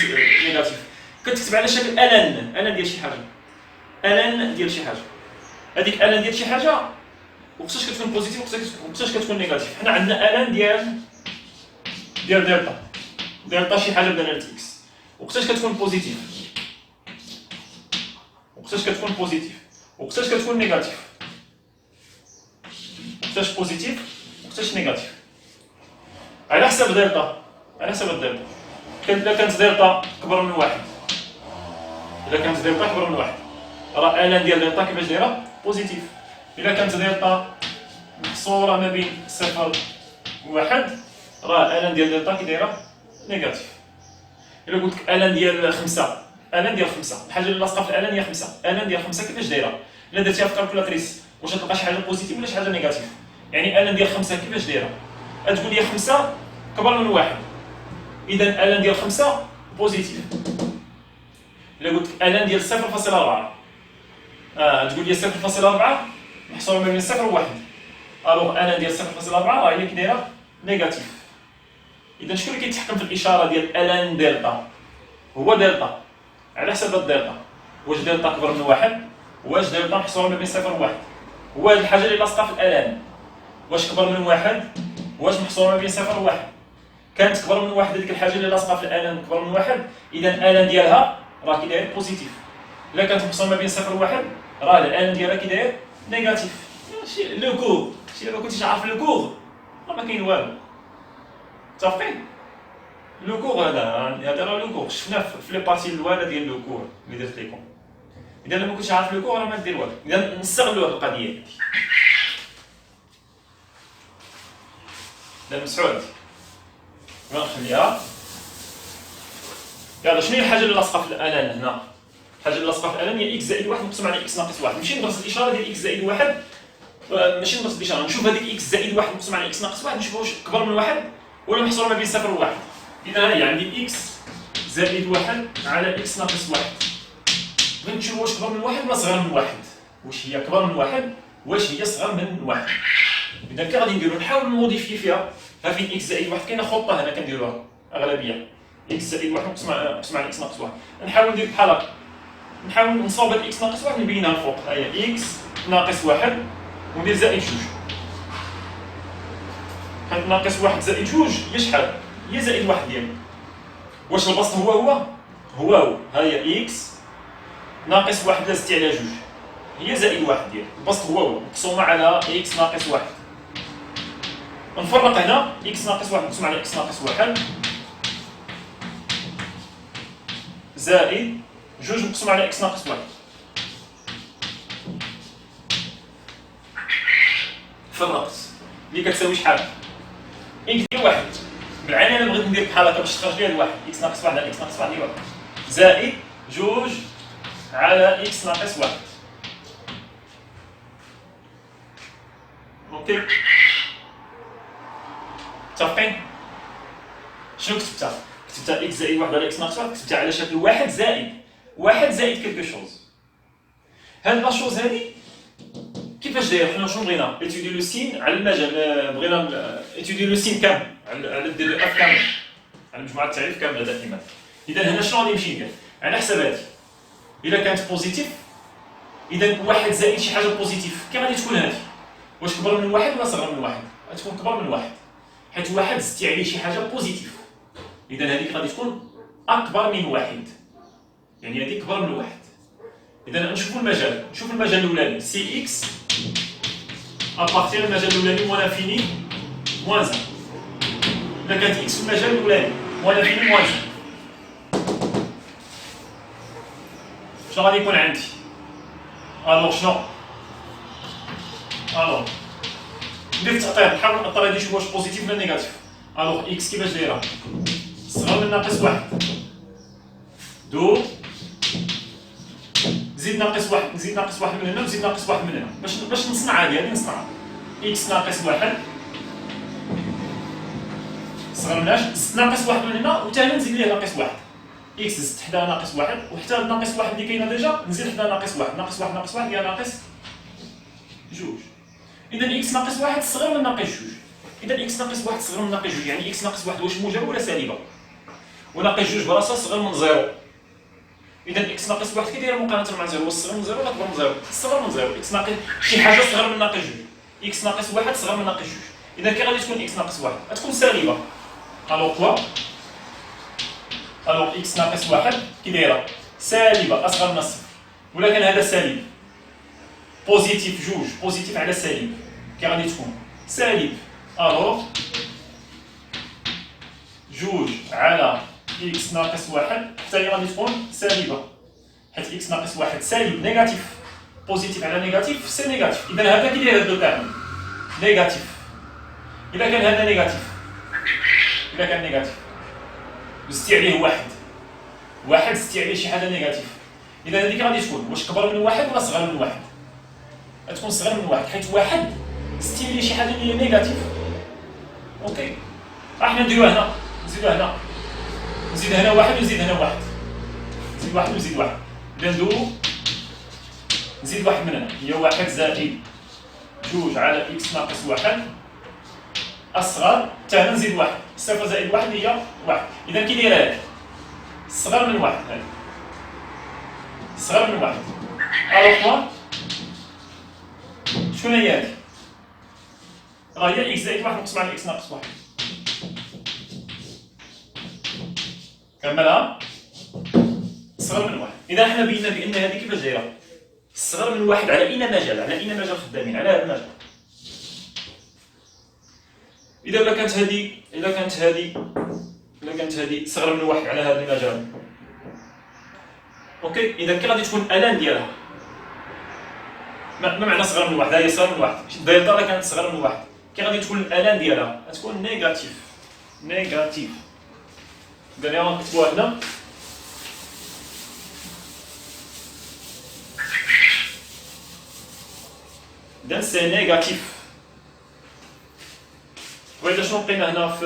Speaker 1: نيجاتيف. كتكتب على شكل الان ديال شي حاجه، الان ديال شي حاجه. هذيك الان ديال شي حاجه وقتاش كتكون بوزيتيف وقتاش كتكون نيجاتيف. حنا عندنا الان ديال دلتا شي حاجه بدنا اكس. وقتاش كتكون بوزيتيف وقتاش كتكون نيجاتيف. وقتاش بوزيتيف وقتاش نيجاتيف على حسب دلتا. إلا كانت دلتا كبر من واحد، راه الان ديال دلتا كيفاش دايره؟ بوزيتيف. إلا كانت دلتا محصوره ما بين صفر وواحد، راه الان ديال دلتا كي دايره؟ نيجاتيف. إلا قلت لك الان ديال 5 الحاجه اللي لاصقه في الان هي 5. الان ديال 5 كيفاش دايره؟ الا درتيها في كالكولاتريس واش تلقى شي حاجه بوزيتيف ولا شي حاجه نيجاتيف؟ يعني الان ديال 5 كيفاش دايره؟ تقول لي 5 كبر من واحد، اذا الان ديال 5 بوزيتيف. الا قلت لك الان ديال 0.4 تقول لي 0.4 محصوره ما بين 0 و 1، الوغ الان ديال 0.4 راه هي كي دايره؟ نيجاتيف. اذا شكون اللي كيتحكم في الاشاره ديال الان دلتا؟ هو دلتا. على حسب الدلتا، واش دلتا كبر من واحد، واش دلتا محصوره ما بين 0 و 1. هو هذه الحاجه اللي لاصقه في الالان، واش كبر من واحد، واش محصوره ما بين 0 و 1. كانت كبر من واحد هذيك الحاجه اللي لاصقه في الالان كبر من واحد، اذا الالان ديالها راه كي داير بوزيتيف. الا كانت محصوره ما بين 0 و 1 راه الالان ديالها كي داير نيجاتيف. شي لو كور، شي ما كنتيش عارف لو كور راه ما كاين والو. متفقين؟ لو كور هذا راه لو كور شفناه في لي بارتي الاولى ديال لو كور اللي درت لكم. اذا ما كنتش عارف لو كور راه ما دير والو. اذا نستغلوا هذه القضيه هذه. لا مسعود غنخليها. يلا شنو هي الحاجه اللي لاصقه في الالان هنا؟ الحاجه اللي لاصقه في الالان هي اكس زائد 1 مقسوم على اكس ناقص 1. نمشي ندرس الاشاره ديال اكس زائد 1، ماشي ندرس الاشاره، نشوف هذيك اكس زائد 1 مقسوم على اكس ناقص 1 نشوف واش كبر من 1 ولا محصوره ما بين 0 و 1. اذا هي عندي اكس زائد 1 على اكس ناقص 1. بغيت نشوف واش كبر من 1 ولا صغر من 1، واش هي كبر من 1 واش هي صغر من 1. اذا كي غادي نديرو نحاول نموديفي فيها. ها فين اكس زائد 1 كاينه خطه هنا كنديروها اغلبيه، اكس زائد 1 مقسوم على اكس ناقص 1. نحاول ندير بحال هكا، نحاول نصاوب هاد اكس ناقص 1 نبينها الفوق. ها هي اكس ناقص 1 وندير زائد 2. حيت ناقص 1 زائد 2 هي شحال؟ هي زائد 1 ديالو. واش البسط هو ها هي اكس ناقص 1 لا زدتي على 2 هي زائد 1 ديالو. البسط هو مقسومه على اكس ناقص 1. نفرق هنا اكس ناقص 1 مقسوم على اكس ناقص 1 زائد 2 مقسوم على اكس ناقص 1. فرقت اللي كتساوي شحال؟ اكس ديال 1. بالعين انا بغيت ندير بحال هكا باش تخرج لي هاد 1. اكس ناقص 1 على اكس ناقص 1 هي 1 زائد 2 على اكس ناقص 1. اوكي متفقين؟ شنو كتبتها؟ كتبتها اكس زائد 1 على اكس ناقص 1، كتبتها على شكل 1 زائد كيلكو شوز. هاد لا شوز هادي كيفاش داير؟ حنا شنو بغينا؟ اتيدي لو سين على المجال، بغينا اتيدي لو سين كامل على دي دو اف كامل، على مجموعه التعريف كامله دائما. اذا هنا شنو غادي نمشي ندير؟ على حساب هادي الا كانت بوزيتيف، اذا 1 زائد شي حاجه بوزيتيف كي غادي تكون هادي؟ واش كبر من 1 ولا صغر من 1؟ غتكون كبر من 1 حيت 1 زدتي عليه شي حاجه بوزيتيف. اذا هذيك غادي تكون اكبر من 1، يعني هذيك كبر من 1. اذا نشوفوا المجال، نشوف المجال الاولاني سي اكس ابارتير المجال الاولاني موان انفيني موان 1. اذا كانت اكس في المجال الاولاني موان انفيني موان 1، شنو غادي يكون عندي؟ الوغ شنو؟ الوغ ندير التأطير، نحاول نأطر هادي نشوف واش بوزيتيف ولا نيجاتيف. الوغ اكس كيفاش دايره؟ صغر من ناقص 1 دو زيد ناقص 1، نزيد ناقص 1 من هنا وزيد ناقص 1 من هنا باش نصنع هادي نصنعها. اكس ناقص 1 صغر من اش؟ زدت ناقص 1 من هنا وثاني نزيد ليه ناقص 1. اكس زدت حداها ناقص 1 وحتى ناقص 1 اللي كاينه ديجا نزيد حداها ناقص 1. ناقص 1 ناقص 1 هي ناقص 2. اذا اكس ناقص 1 صغر من ناقص 2. اذا اكس ناقص 1 صغر من ناقص 2 يعني اكس ناقص 1 واش موجبه ولا سالبه؟ وناقص جوج براسها صغر من زيرو. اذا اكس ناقص واحد كي داير مقارنه مع زيرو؟ هو الصغر من زيرو ولا اكبر من زيرو؟ الصغر من زيرو. اكس ناقص شي حاجه صغر من ناقص جوج. اكس ناقص واحد صغر من ناقص جوج. اذا كي غادي تكون اكس ناقص واحد؟ غتكون سالبه. الوغ كوا؟ الوغ اكس ناقص واحد كي دايره؟ سالبه اصغر من الصفر. ولكن هذا سالب. بوزيتيف جوج، بوزيتيف على سالب. كي غادي تكون؟ سالب. الوغ جوج على إكس ناقص واحد حتى هي غادي تكون سالبة، حيت إكس ناقص واحد سالب نيجاتيف، بوزيتيف على نيجاتيف سي نيجاتيف. إذا هذا كي داير هاد لو تيرم نيجاتيف. إذا كان هذا نيجاتيف، إذا كان نيجاتيف زدتي عليه واحد زدتي عليه شي حاجة نيجاتيف، إذا هذيك غادي تكون واش كبر من واحد ولا صغر من واحد؟ غتكون صغر من واحد، حيت واحد زدتي عليه شي حاجة اللي هي نيجاتيف. أوكي، حنا نديروها هنا، نزيدوها هنا، نزيد هنا واحد ونزيد هنا واحد، نزيد واحد ونزيد واحد، إذا ندورو نزيد واحد من هنا، هي واحد زائد جوج على إكس ناقص واحد أصغر، حتى هنا نزيد واحد، صفر زائد واحد هي واحد، إذا كي داير هادي؟ صغر من واحد، هادي صغر من واحد، ألوغ كوا شكون هي هادي؟ راه هي إكس زائد واحد نقسم على إكس ناقص واحد. كملها صغر من واحد. إذا حنا بينا بأن هذه كيفاش دايرة؟ صغر من واحد على أين مجال؟ على أين مجال خدامين؟ على هذا المجال. إذا كانت هذه صغر من واحد على هذا المجال. أوكي، إذا كي غادي تكون الان ديالها؟ ما معنى صغر من واحد؟ هي صغر من واحد. الدلتا راه كانت صغر من واحد. كي غادي تكون الان ديالها؟ غتكون نيجاتيف. نيجاتيف. إذا اللي غنكتبوها هنا إذا سي نيجاتيف. وإذا شنو لقينا هنا في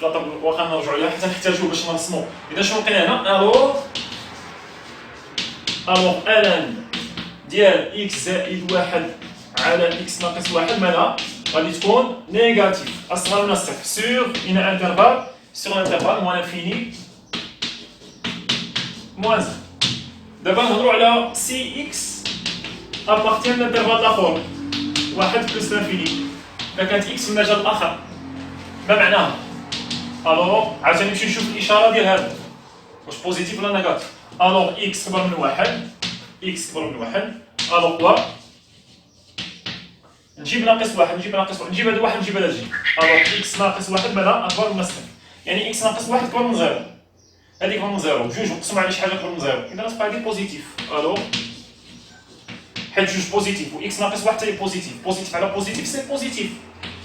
Speaker 1: لاطابل؟ واخا نرجعو ليها حتى نحتاجو باش نرسمو. إذا شنو لقينا هنا؟ ألوغ الان ديال إكس زائد واحد على إكس ناقص واحد مالها؟ غادي تكون نيجاتيف أصغر من الصفر سور إن انترفال سور انترفال موان انفيني موان زيرو. دابا نهضرو على سي إكس أبارتيان لانترفال الآخر واحد بلس لانفيني. إذا كانت إكس في المجال الآخر ما معناها؟ ألوغ عاوتاني نمشي نشوف الإشارة ديال هذا واش بوزيتيف ولا نيجاتيف. ألوغ إكس كبر من واحد، إكس كبر من واحد، ألوغ كوا نجيب ناقص واحد، نجيب هذا واحد نجيب هذا جي. ألوغ إكس ناقص واحد ماذا؟ أكبر من صفر، يعني إكس ناقص واحد كبر من زيرو، هذيك كبر من زيرو، جوج نقسمو على شي حاجة كبر من زيرو، إذا غتبقى هادي بوزيتيف. ألوغ حيت جوج بوزيتيف و إكس ناقص واحد حتى هي بوزيتيف، بوزيتيف على بوزيتيف سي بوزيتيف.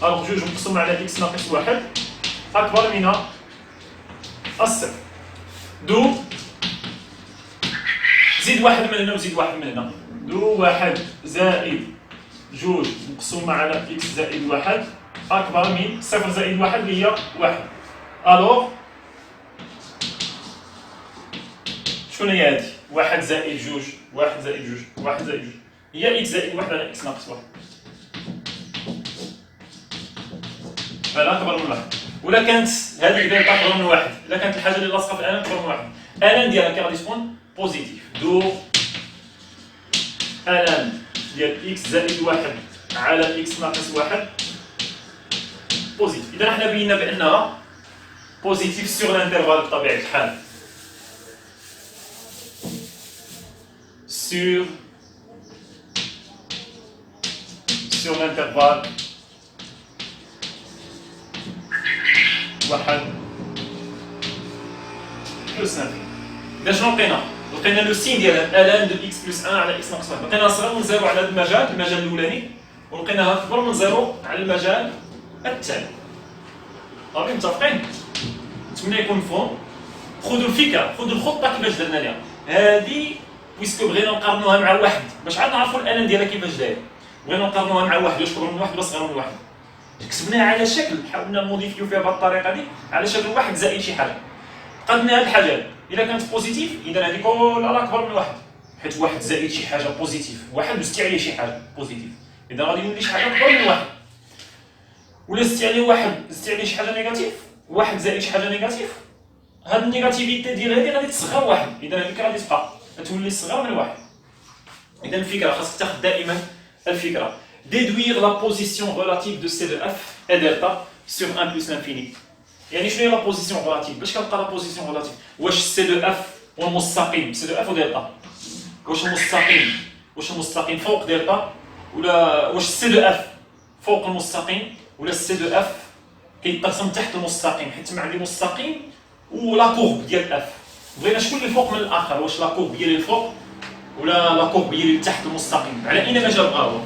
Speaker 1: ألوغ جوج نقسمو على إكس ناقص واحد أكبر من الصفر. دو زيد واحد من هنا وزيد واحد من هنا، دو واحد زائد جوج مقسومة على إكس زائد واحد أكبر من صفر زائد واحد اللي هي واحد. ألوغ شكون هي هادي؟ واحد زائد جوج، واحد زائد جوج، واحد زائد جوج، هي إكس زائد واحد على إكس ناقص واحد. فهذا أكبر من واحد. ولا كانت هذيك ديالك أكبر من واحد، إلا كانت الحاجة اللي لاصقة في الألان أكبر من واحد، الألان ديالها كي غادي تكون بوزيتيف. دو الان ديال إكس زائد واحد على إكس ناقص واحد بوزيتيف. إذا حنا بينا بأنها بوزيتيف سور الانترفال بطبيعة الحال. سور الانترفال واحد بلس انفيني. إذا شنو لقينا؟ لقينا لو سين ديال الان دو إكس بلس 1 على إكس ناقص 1، لقيناها صغر من زيرو على هذا المجال الأولاني، ولقيناها كبر من زيرو على المجال الثاني. صافي متفقين؟ نتمنى يكون مفهوم. خذوا الفكرة، خذوا الخطة كيفاش درنا ليها. هادي بويسكو بغينا نقارنوها مع واحد باش عاد نعرفوا الان ديالها كيفاش داير. بغينا نقارنوها مع واحد واش كبر من واحد ولا صغر من واحد. كتبناها على شكل، حاولنا نموديفيو فيها بهذه الطريقة دي على شكل واحد زائد شي حاجة. بقات لنا هاد الحاجة، إذا كانت بوزيتيف إذا هذه كلها أكبر من واحد، حيت واحد زائد شي حاجة بوزيتيف، واحد زدتي عليه شي حاجة بوزيتيف، إذا غادي يولي شي حاجة أكبر من واحد. ولا زدتي عليه واحد زدتي عليه شي حاجة نيجاتيف، واحد زائد شي حاجة نيجاتيف هاد النيجاتيفيتي ديال هادي غادي تصغر واحد، اذا هذيك غادي تبقى غتولي صغر من واحد. اذا الفكره خاصك تاخذ دائما الفكره déduire la position relative de C de F et delta sur 1 plus l'infini. يعني شنو هي لا بوزيسيون ريلاتيف؟ باش كنلقى لا بوزيسيون ريلاتيف؟ واش سي دو اف والمستقيم سي دو اف ودلتا؟ واش المستقيم فوق دلتا؟ ولا واش سي دو اف فوق المستقيم؟ ولا سي دو اف كيتقسم تحت المستقيم؟ حيت ما عندي مستقيم ولا كورب ديال اف، بغينا شكون اللي فوق من الاخر، واش لا كورب هي اللي الفوق ولا لا كورب هي اللي تحت المستقيم؟ على اين مجال بغاو؟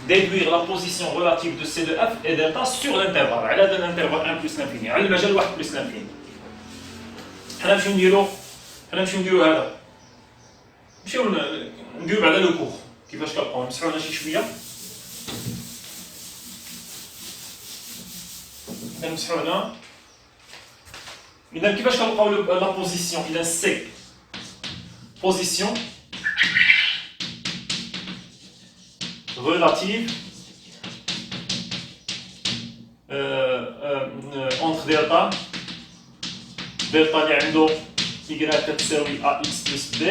Speaker 1: déduire la position relative de C de F et delta sur l'intervalle على هذا l'intervalle 1 plus l'infini على المجال 1 plus l'infini. حنا نمشيو نديرو هذا، نمشيو نديرو بعدا لو كور كيفاش كنبقاو نمسحو هنا شي شويه، نمسحو هنا. اذا كيفاش كنلقاو لا بوزيسيون؟ اذا سي بوزيسيون relative entre delta اللي عنده y كتساوي ax plus b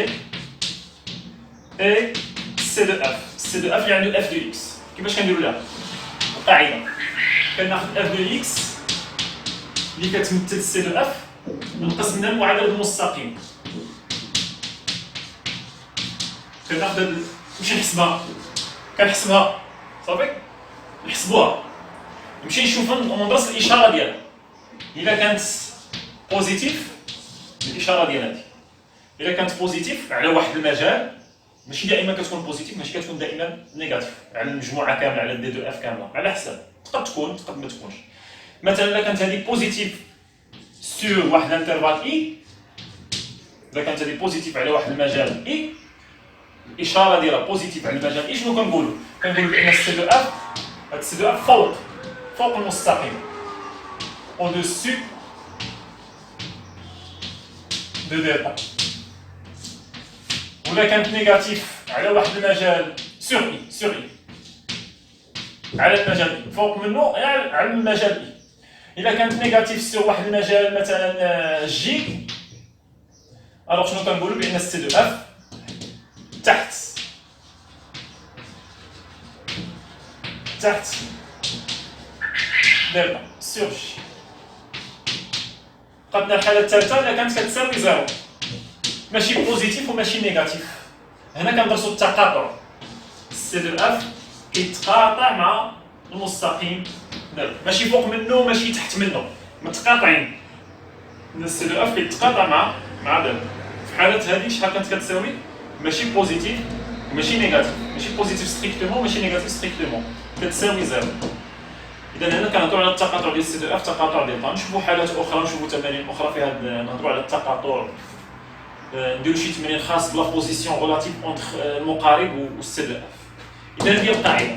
Speaker 1: et c de f اللي عنده f de x. كيفاش كنديرو لها القاعده؟ كناخذ f de x اللي كتمثل c de f ونقسم منها المعادله المستقيم. كناخذ نمشي نحسبها، كنحسبها صافي، نحسبوها نمشي نشوف ندرس الاشاره ديالها. الا كانت بوزيتيف الاشاره ديال هذه، الا كانت بوزيتيف على واحد المجال، ماشي دائما كتكون بوزيتيف، ماشي كتكون دائما نيجاتيف على المجموعه كامله، على دي دو اف كامله، على حساب تقد تكون تقد ما تكونش. مثلا الا كانت هذه بوزيتيف سور واحد الانترفال اي، الا كانت هذه بوزيتيف على واحد المجال اي، الاشاره ديالها بوزيتيف على المجال اي، شنو كنقولوا؟ كنقولوا بان السي دو اف، هاد السي دو اف فوق المستقيم، او دوسو دو دلتا. ولا كانت نيجاتيف على واحد المجال سور اي على المجال اي، فوق منه على المجال اي. الا كانت نيجاتيف سور واحد المجال مثلا جي، الوغ شنو كنقولوا؟ بان السي دو اف تحت دلتا سور جي. قدنا الحاله الثالثه الا كانت كتساوي زيرو، ماشي بوزيتيف وماشي نيجاتيف. هنا كندرسوا التقاطع، سي دو اف كيتقاطع مع المستقيم دلتا، ماشي فوق منه ماشي تحت منه، متقاطعين. السي دو اف كيتقاطع مع دلتا. في حاله هذه شحال كانت كتساوي؟ ماشي بوزيتيف وماشي نيجاتيف، ماشي بوزيتيف ستريكتومون ماشي نيجاتيف ستريكتومون، كتساوي زيرو. اذا هنا كنهضروا على التقاطع ديال سي دو اف، تقاطع دلتا. نشوفوا حالات اخرى، نشوفوا تمارين اخرى في هذا، نهضروا على التقاطع، نديرو شي تمرين خاص بلا بوزيسيون ريلاتيف اونتر المقارب والسي دو اف. اذا هذه هي القاعده.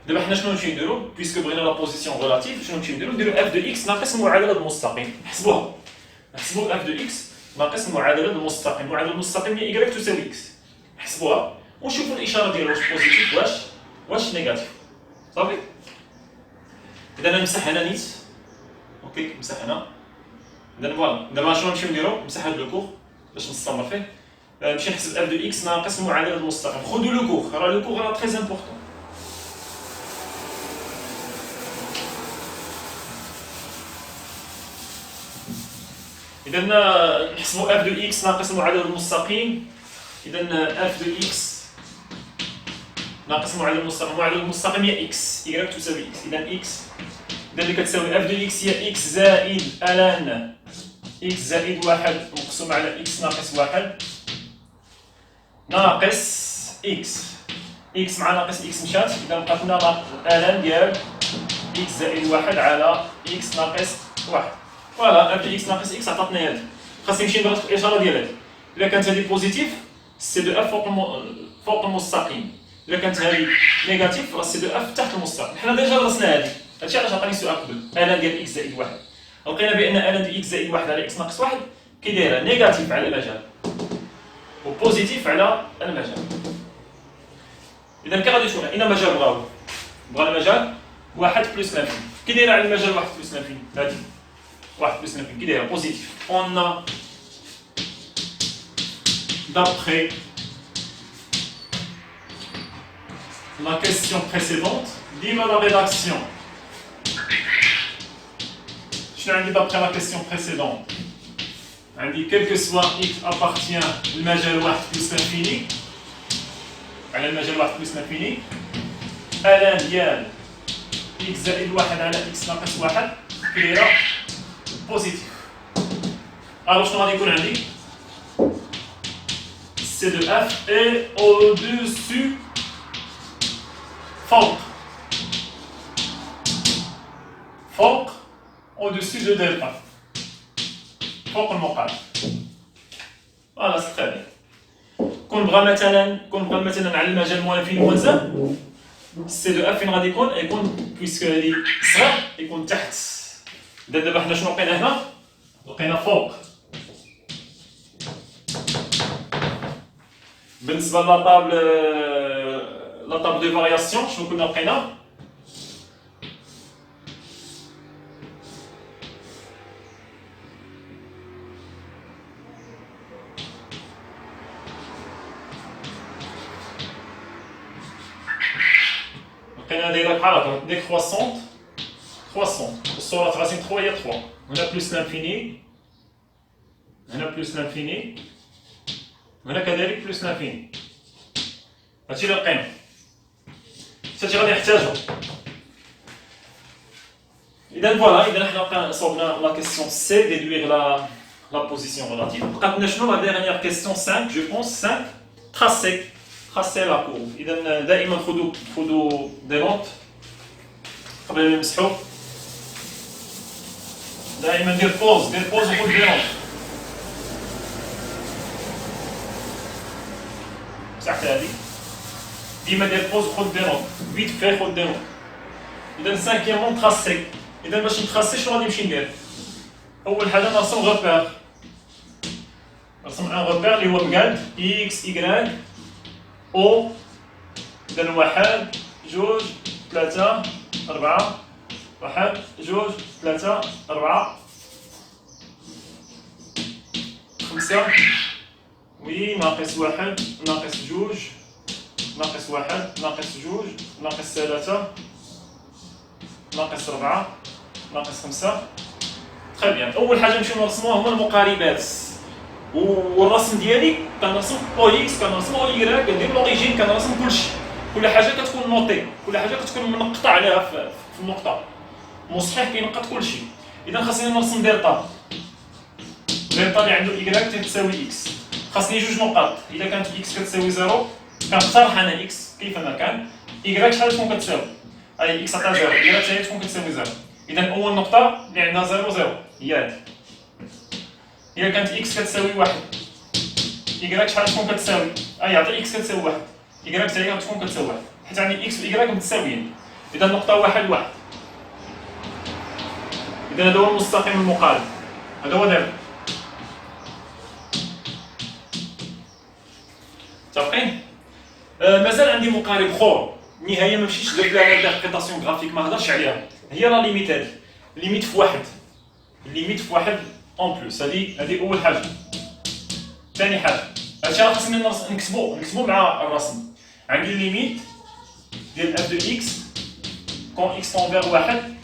Speaker 1: دابا حنا شنو نمشيو نديرو؟ بيسكو بغينا لا بوزيسيون ريلاتيف، شنو نمشيو نديرو؟ نديرو اف دو اكس ناقص معادله المستقيم، نحسبوها. نحسبوا اف دو اكس ناقص معادله المستقيم، معادله المستقيم هي y تساوي اكس. نحسبوها ونشوفوا الاشاره ديالها واش بوزيتيف واش نيجاتيف. صافي. اذا نمسح هنا نيت، اوكي نمسح هنا. اذا فوالا دابا شنو نمشيو نديرو؟ نمسح هذا لو كور باش نستمر فيه. نمشي نحسب اف دو اكس ناقص معادله المستقيم. خذوا لو كور، راه لو كور راه تري امبورطون. اذا نحسبوا اف دو اكس ناقص معادله المستقيم. اذا اف دو اكس ناقص معادله المستقيم، معادله المستقيم هي اكس، y تساوي اكس. اذا اكس اللي كتساوي اف دو اكس هي اكس زائد الان اكس زائد واحد مقسوم على اكس ناقص واحد ناقص اكس. اكس مع ناقص اكس مشات، اذا بقات لنا الان ديال اكس زائد واحد على اكس ناقص واحد. فوالا اف دو اكس ناقص اكس عطاتنا هادي. خاصني نمشي ندرس الاشاره ديال هادي. الا كانت هادي بوزيتيف سي دو اف فوق المستقيم، الا كانت هادي نيجاتيف فالسي دو اف تحت المستقيم. حنا ديجا درسنا هادي، هادشي علاش عطاني السؤال قبل. الان ديال اكس زائد واحد، لقينا بان الان ديال اكس زائد واحد على اكس ناقص واحد كي دايره نيجاتيف على المجال وبوزيتيف على المجال. اذا كي غادي تكون اين مجال بغا المجال واحد بلس لانفيني، كي دايره على المجال واحد بلس لانفيني هادي 1 plus l'infini, qui est positif. On a, d'après la question précédente, dis-moi la rédaction. Je suis d'après la question précédente. On dit quel que soit x appartient au majeur 1 plus l'infini, على المجال 1 plus l'infini, الان ديال x زائد 1 على x ناقص 1 كبيرة بوزيتيف. Alors شنو غادي يكون عندي؟ C de f est au-dessus فوق au-dessus de delta فوق المقابل. فوالا سي تري بيان. كون بغا مثلا على المجال موان انفيني موان زان، سي دو اف فين غادي يكون بويسك هادي صغير يكون تحت. دابا حنا شنو لقينا هنا؟ لقينا فوق. بالنسبه لا طابل دو فارياسيون شنو كنا لقينا؟ لقينا دايره بحال هكا ديكروسونت الصوره راسين 3 هي 3 هنا بلس لانفيني، هنا بلس لانفيني، هنا كذلك بلس لانفيني. هادشي اللي لقينا، هادشي غادي نحتاجو. اذا فوالا، اذا حنا صوبنا لا كيسيون سي ديدوير لا بوزيسيون ريلاتيف. بقات لنا شنو لا ديرنيير كيسيون 5 جو بونس 5 تراسي لا كورب. اذا دائما خذوا دي نوت قبل ما نمسحوا. دائما دير بوز وخذ دي نوت. مسحت هذه، ديما دير بوز وخذ دي نوت، فيت في خذ دي نوت. اذا سانكيامون تراسي. اذا باش نتراسي شنو غادي نمشي ندير؟ اول حاجه نرسم غوبير، نرسم ان غوبير اللي هو مقاد اكس ايكغيك او. اذا 1 2 3 4 1 2 3 4 5 وي ناقص 1 ناقص 2 ناقص 1 ناقص 2 ناقص 3 ناقص 4 ناقص 5. تري بيان. اول حاجه نمشيو نرسموها هما المقاربات، والرسم ديالي كنرسم او اكس، كنرسم او ايكغيك، كندير لوريجين، كنرسم كلشي. كل حاجه كتكون نوطي، كل حاجه كتكون منقطع عليها في النقطه. مصحيح كينقط كلشي. اذا خاصني نرسم دلتا اللي عنده ايكغيك تساوي اكس. خاصني جوج نقط. اذا كانت اكس كتساوي 0 كنقترح انا اكس كيفما كان، ايكغيك شحال تكون كتساوي؟ اي اكس عطا 0، ايكغيك حتى هي تكون كتساوي 0. اذا اول نقطه اللي عندها 0 0 هي هادي. إذا كانت إكس كتساوي 1، إيكغيك شحال تكون كتساوي؟ يعطي إكس كتساوي 1، إيكغيك حتى هي تكون كتساوي 1، حيت عندي إكس و إيكغيك متساويين. إذا النقطة 1 1. إذا هذا هو المستقيم المقارب، هذا هو دابا. متفقين؟ مازال عندي مقارب أخر، النهاية ما مشيتش درت لها انتربريتاسيون غرافيك، ما هضرش عليها. هي لا ليميت هادي، ليميت في 1، ليميت في 1 اون بلوس. هذه اول حاجه. ثاني حاجه، هادشي راه خاصني نكتبو مع الرسم. عندي ليميت ديال اف دو اكس كون اكس طونفيغ 1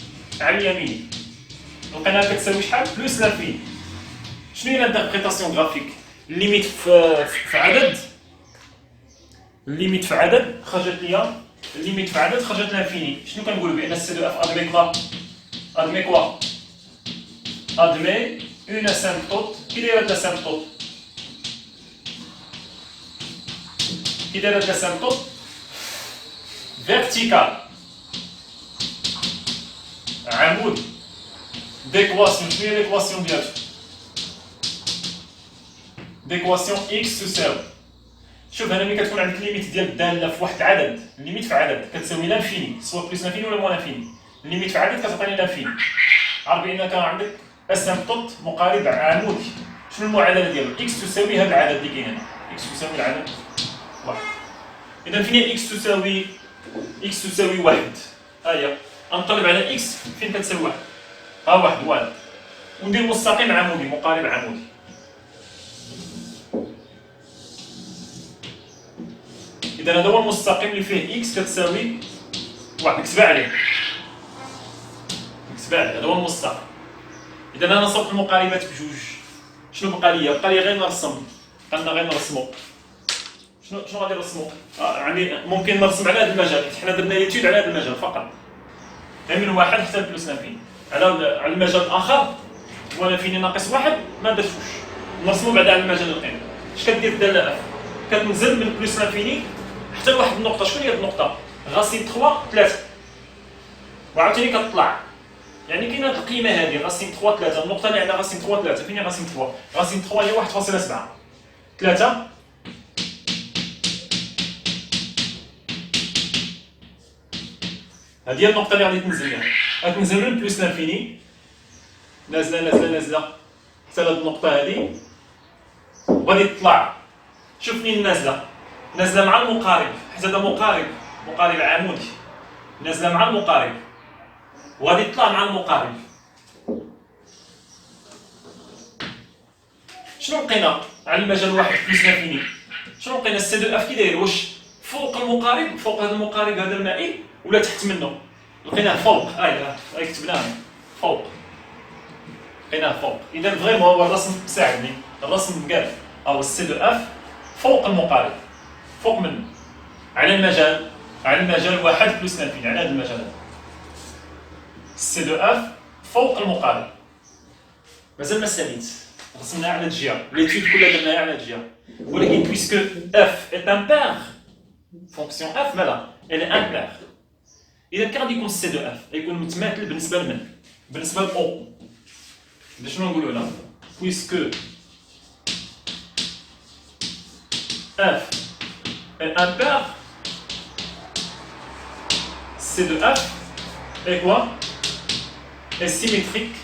Speaker 1: على اليمين، لقيناها كتساوي شحال؟ بلوس لانفيني. شنو هي الانتربريتاسيون غرافيك؟ الليميت في عدد، الليميت في عدد خرجت ليا، الليميت في عدد خرجت لانفيني. شنو كنقولوا؟ بان سي دو اف ادمي كوا admet une asymptote. Qui dirait l'asymptote? Qui dirait l'asymptote verticale. عمود d'équation. شنو هي l'équation ديالها؟ d'équation x تساوي. شوف هنا ملي كتكون عندك ليميت ديال الداله في واحد العدد، الليميت في عدد كتساوي لانفيني، سواء بلس لانفيني ولا موان لانفيني. الليميت في عدد كتعطيني لانفيني. عرف بان كان عندك اسيمبتوت مقارب عمودي. شنو المعادله ديالو؟ اكس تساوي هذا العدد اللي كاين هنا، اكس تساوي العدد 1. اذا فين هي اكس تساوي 1؟ ها هي. غنطلب على اكس فين كتساوي 1. ها 1 1. وندير مستقيم عمودي مقارب عمودي. إذا هذا هو المستقيم اللي فيه إكس كتساوي واحد. نكتبها عليه، هذا هو المستقيم. إذا أنا صرت المقاربات بجوج، شنو بقى ليا؟ بقى لي غير نرسم، بقى غير نرسمو. شنو غادي نرسمو؟ يعني ممكن نرسم على هذا المجال، حنا درنا ايتود على هذا المجال فقط، غير من واحد حتى بلس لانفيني. على المجال الآخر هو لانفيني ناقص واحد ما درتوش، نرسمو بعدا على المجال القيم. اش كدير الدالة اف؟ كتنزل من بلس لانفيني حتى لواحد النقطة. شكون هي النقطة؟ غاسين 3 وعاوتاني كتطلع. يعني كاينه هاد القيمة هادي غاسين 3 النقطة اللي عندها غاسين 3. فين هي غاسين 3؟ غاسين 3 هي 1.7 3. هادي هي النقطة اللي غادي تنزل ليها، غتنزل من بلس لانفيني نازلة نازلة نازلة حتى لهاد النقطة هادي وغادي تطلع. شوف منين نازلة، نازلة مع المقارب، حيت هذا مقارب عمودي، نازلة مع المقارب وغادي تطلع مع المقارب. شنو لقينا على المجال واحد بلس لانفيني؟ شنو لقينا؟ السي دو اف كي داير؟ واش فوق المقارب، فوق هذا المقارب هذا المائل، ولا تحت منه؟ لقيناه فوق. كتبناه فوق، لقيناه فوق. اذا فريمون هو الرسم ساعدني، الرسم قال هو السي دو اف فوق المقارب، فوق منه على المجال واحد بلس لانفيني، على هذا المجال هذا السي دو اف فوق المقارب. مازال ما ساليت، رسمناها على الجهه، ليتود كلها درناها على الجهه، ولكن بويسكو اف est امبير، فونكسيون اف مالا elle est امبير، اذا كي غادي يكون السي دو اف غيكون متماثل بالنسبه لمن؟ بالنسبه ل او. شنو نقولوا هنا؟ بويسكو اف est امبير، C de F est quoi? Est symétrique.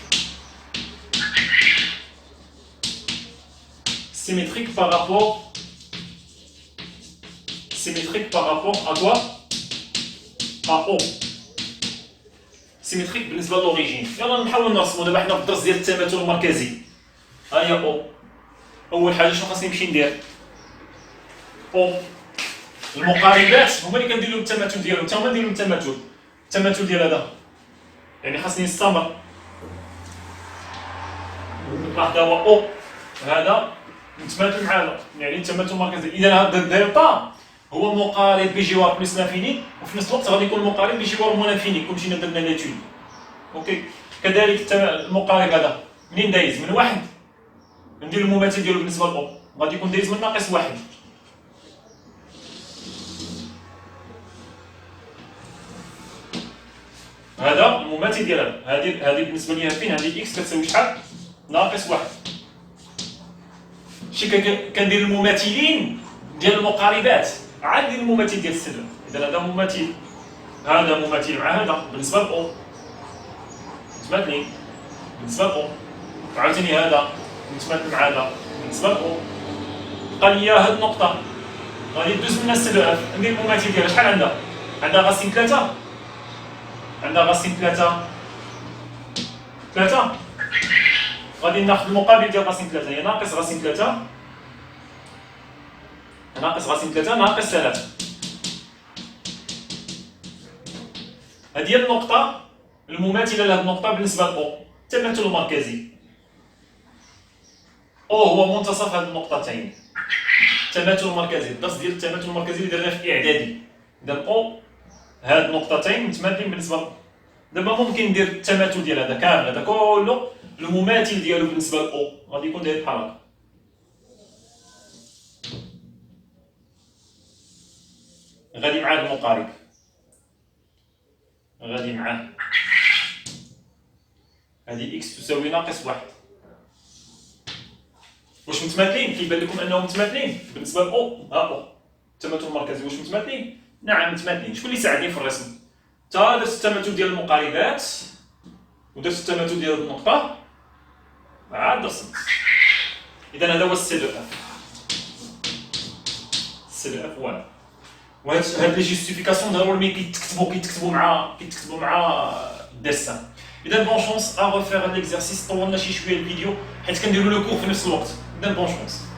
Speaker 1: Symétrique par rapport à quoi? À O. Symétrique بالنسبة للأوريجين. يلا نحاول نرسمو دابا حنا في الدرس ديال التماثل المركزي. ها هي O. أول حاجة شنو خاصني نمشي ندير؟ O. المقاربات هما اللي كنديرو التماثل ديالهم، حتى هما نديرو التماثل ديال هذا. يعني خاصني نستمر. هذا هو او، هذا متماثل مع هذا، يعني التماثل المركزي. اذا هذا الدلتا هو مقارب بجوار بلس لانفيني، وفي نفس الوقت غادي يكون مقارب بجوار مون لانفيني، كون مشينا درنا ليتود. اوكي. كذلك المقارب هذا منين دايز؟ من واحد. ندير المماثل ديالو بالنسبه لاو، غادي يكون دايز من ناقص واحد. هذا المماثل ديال هذا، هذه بالنسبه ليها فين؟ هذه اكس كتساوي شحال؟ ناقص واحد. شي كندير المماثلين ديال المقاربات، عاد ندير المماثل ديال السلم. اذا هذا مماثل، هذا مماثل مع هذا بالنسبه لاو، متماثلين بالنسبه لاو، وعاوتاني هذا متماثل مع هذا بالنسبه لاو. بقى ليا هاد النقطه غادي ندوز منها السي دو اف، ندير المماثل ديالها. شحال عندها؟ عندها غاسين 3، عندها غاسين 3 غادي ناخذ المقابل ديال غاسين 3، هي ناقص غاسين 3 ناقص غاسين 3 ناقص 3. هذه هي النقطة المماثلة لهذه النقطة بالنسبة لأو، التماثل المركزي. أو هو منتصف هذه النقطتين، التماثل المركزي. الدرس ديال التماثل المركزي اللي درناه في إعدادي، إذا أو هاد النقطتين متماثلين بالنسبة. دابا ممكن ندير التماثل ديال هذا كامل، هذا كله المماثل ديالو بالنسبة لأو غادي يكون داير بحال هكا. غادي مع هاد المقارب، غادي معاه هادي إكس تساوي ناقص واحد. واش متماثلين؟ كيبان لكم أنهم متماثلين بالنسبة لأو. ها أو التماثل المركزي واش متماثلين؟ نعم متماثلين. شكون اللي ساعدني في الرسم؟ تا درت التماثل ديال المقاربات ودرت التماثل ديال النقطة عاد رسمت. إذا هذا هو السي دو اف. السي دو اف واحد. وهاد لي جيستيفيكاسيون ضروري كيتكتبوا مع الديسان. إذا bonne chance à refaire l'exercice. طولنا شي شوية الفيديو حيت كنديرو لو كور في نفس الوقت. إذا bonne chance.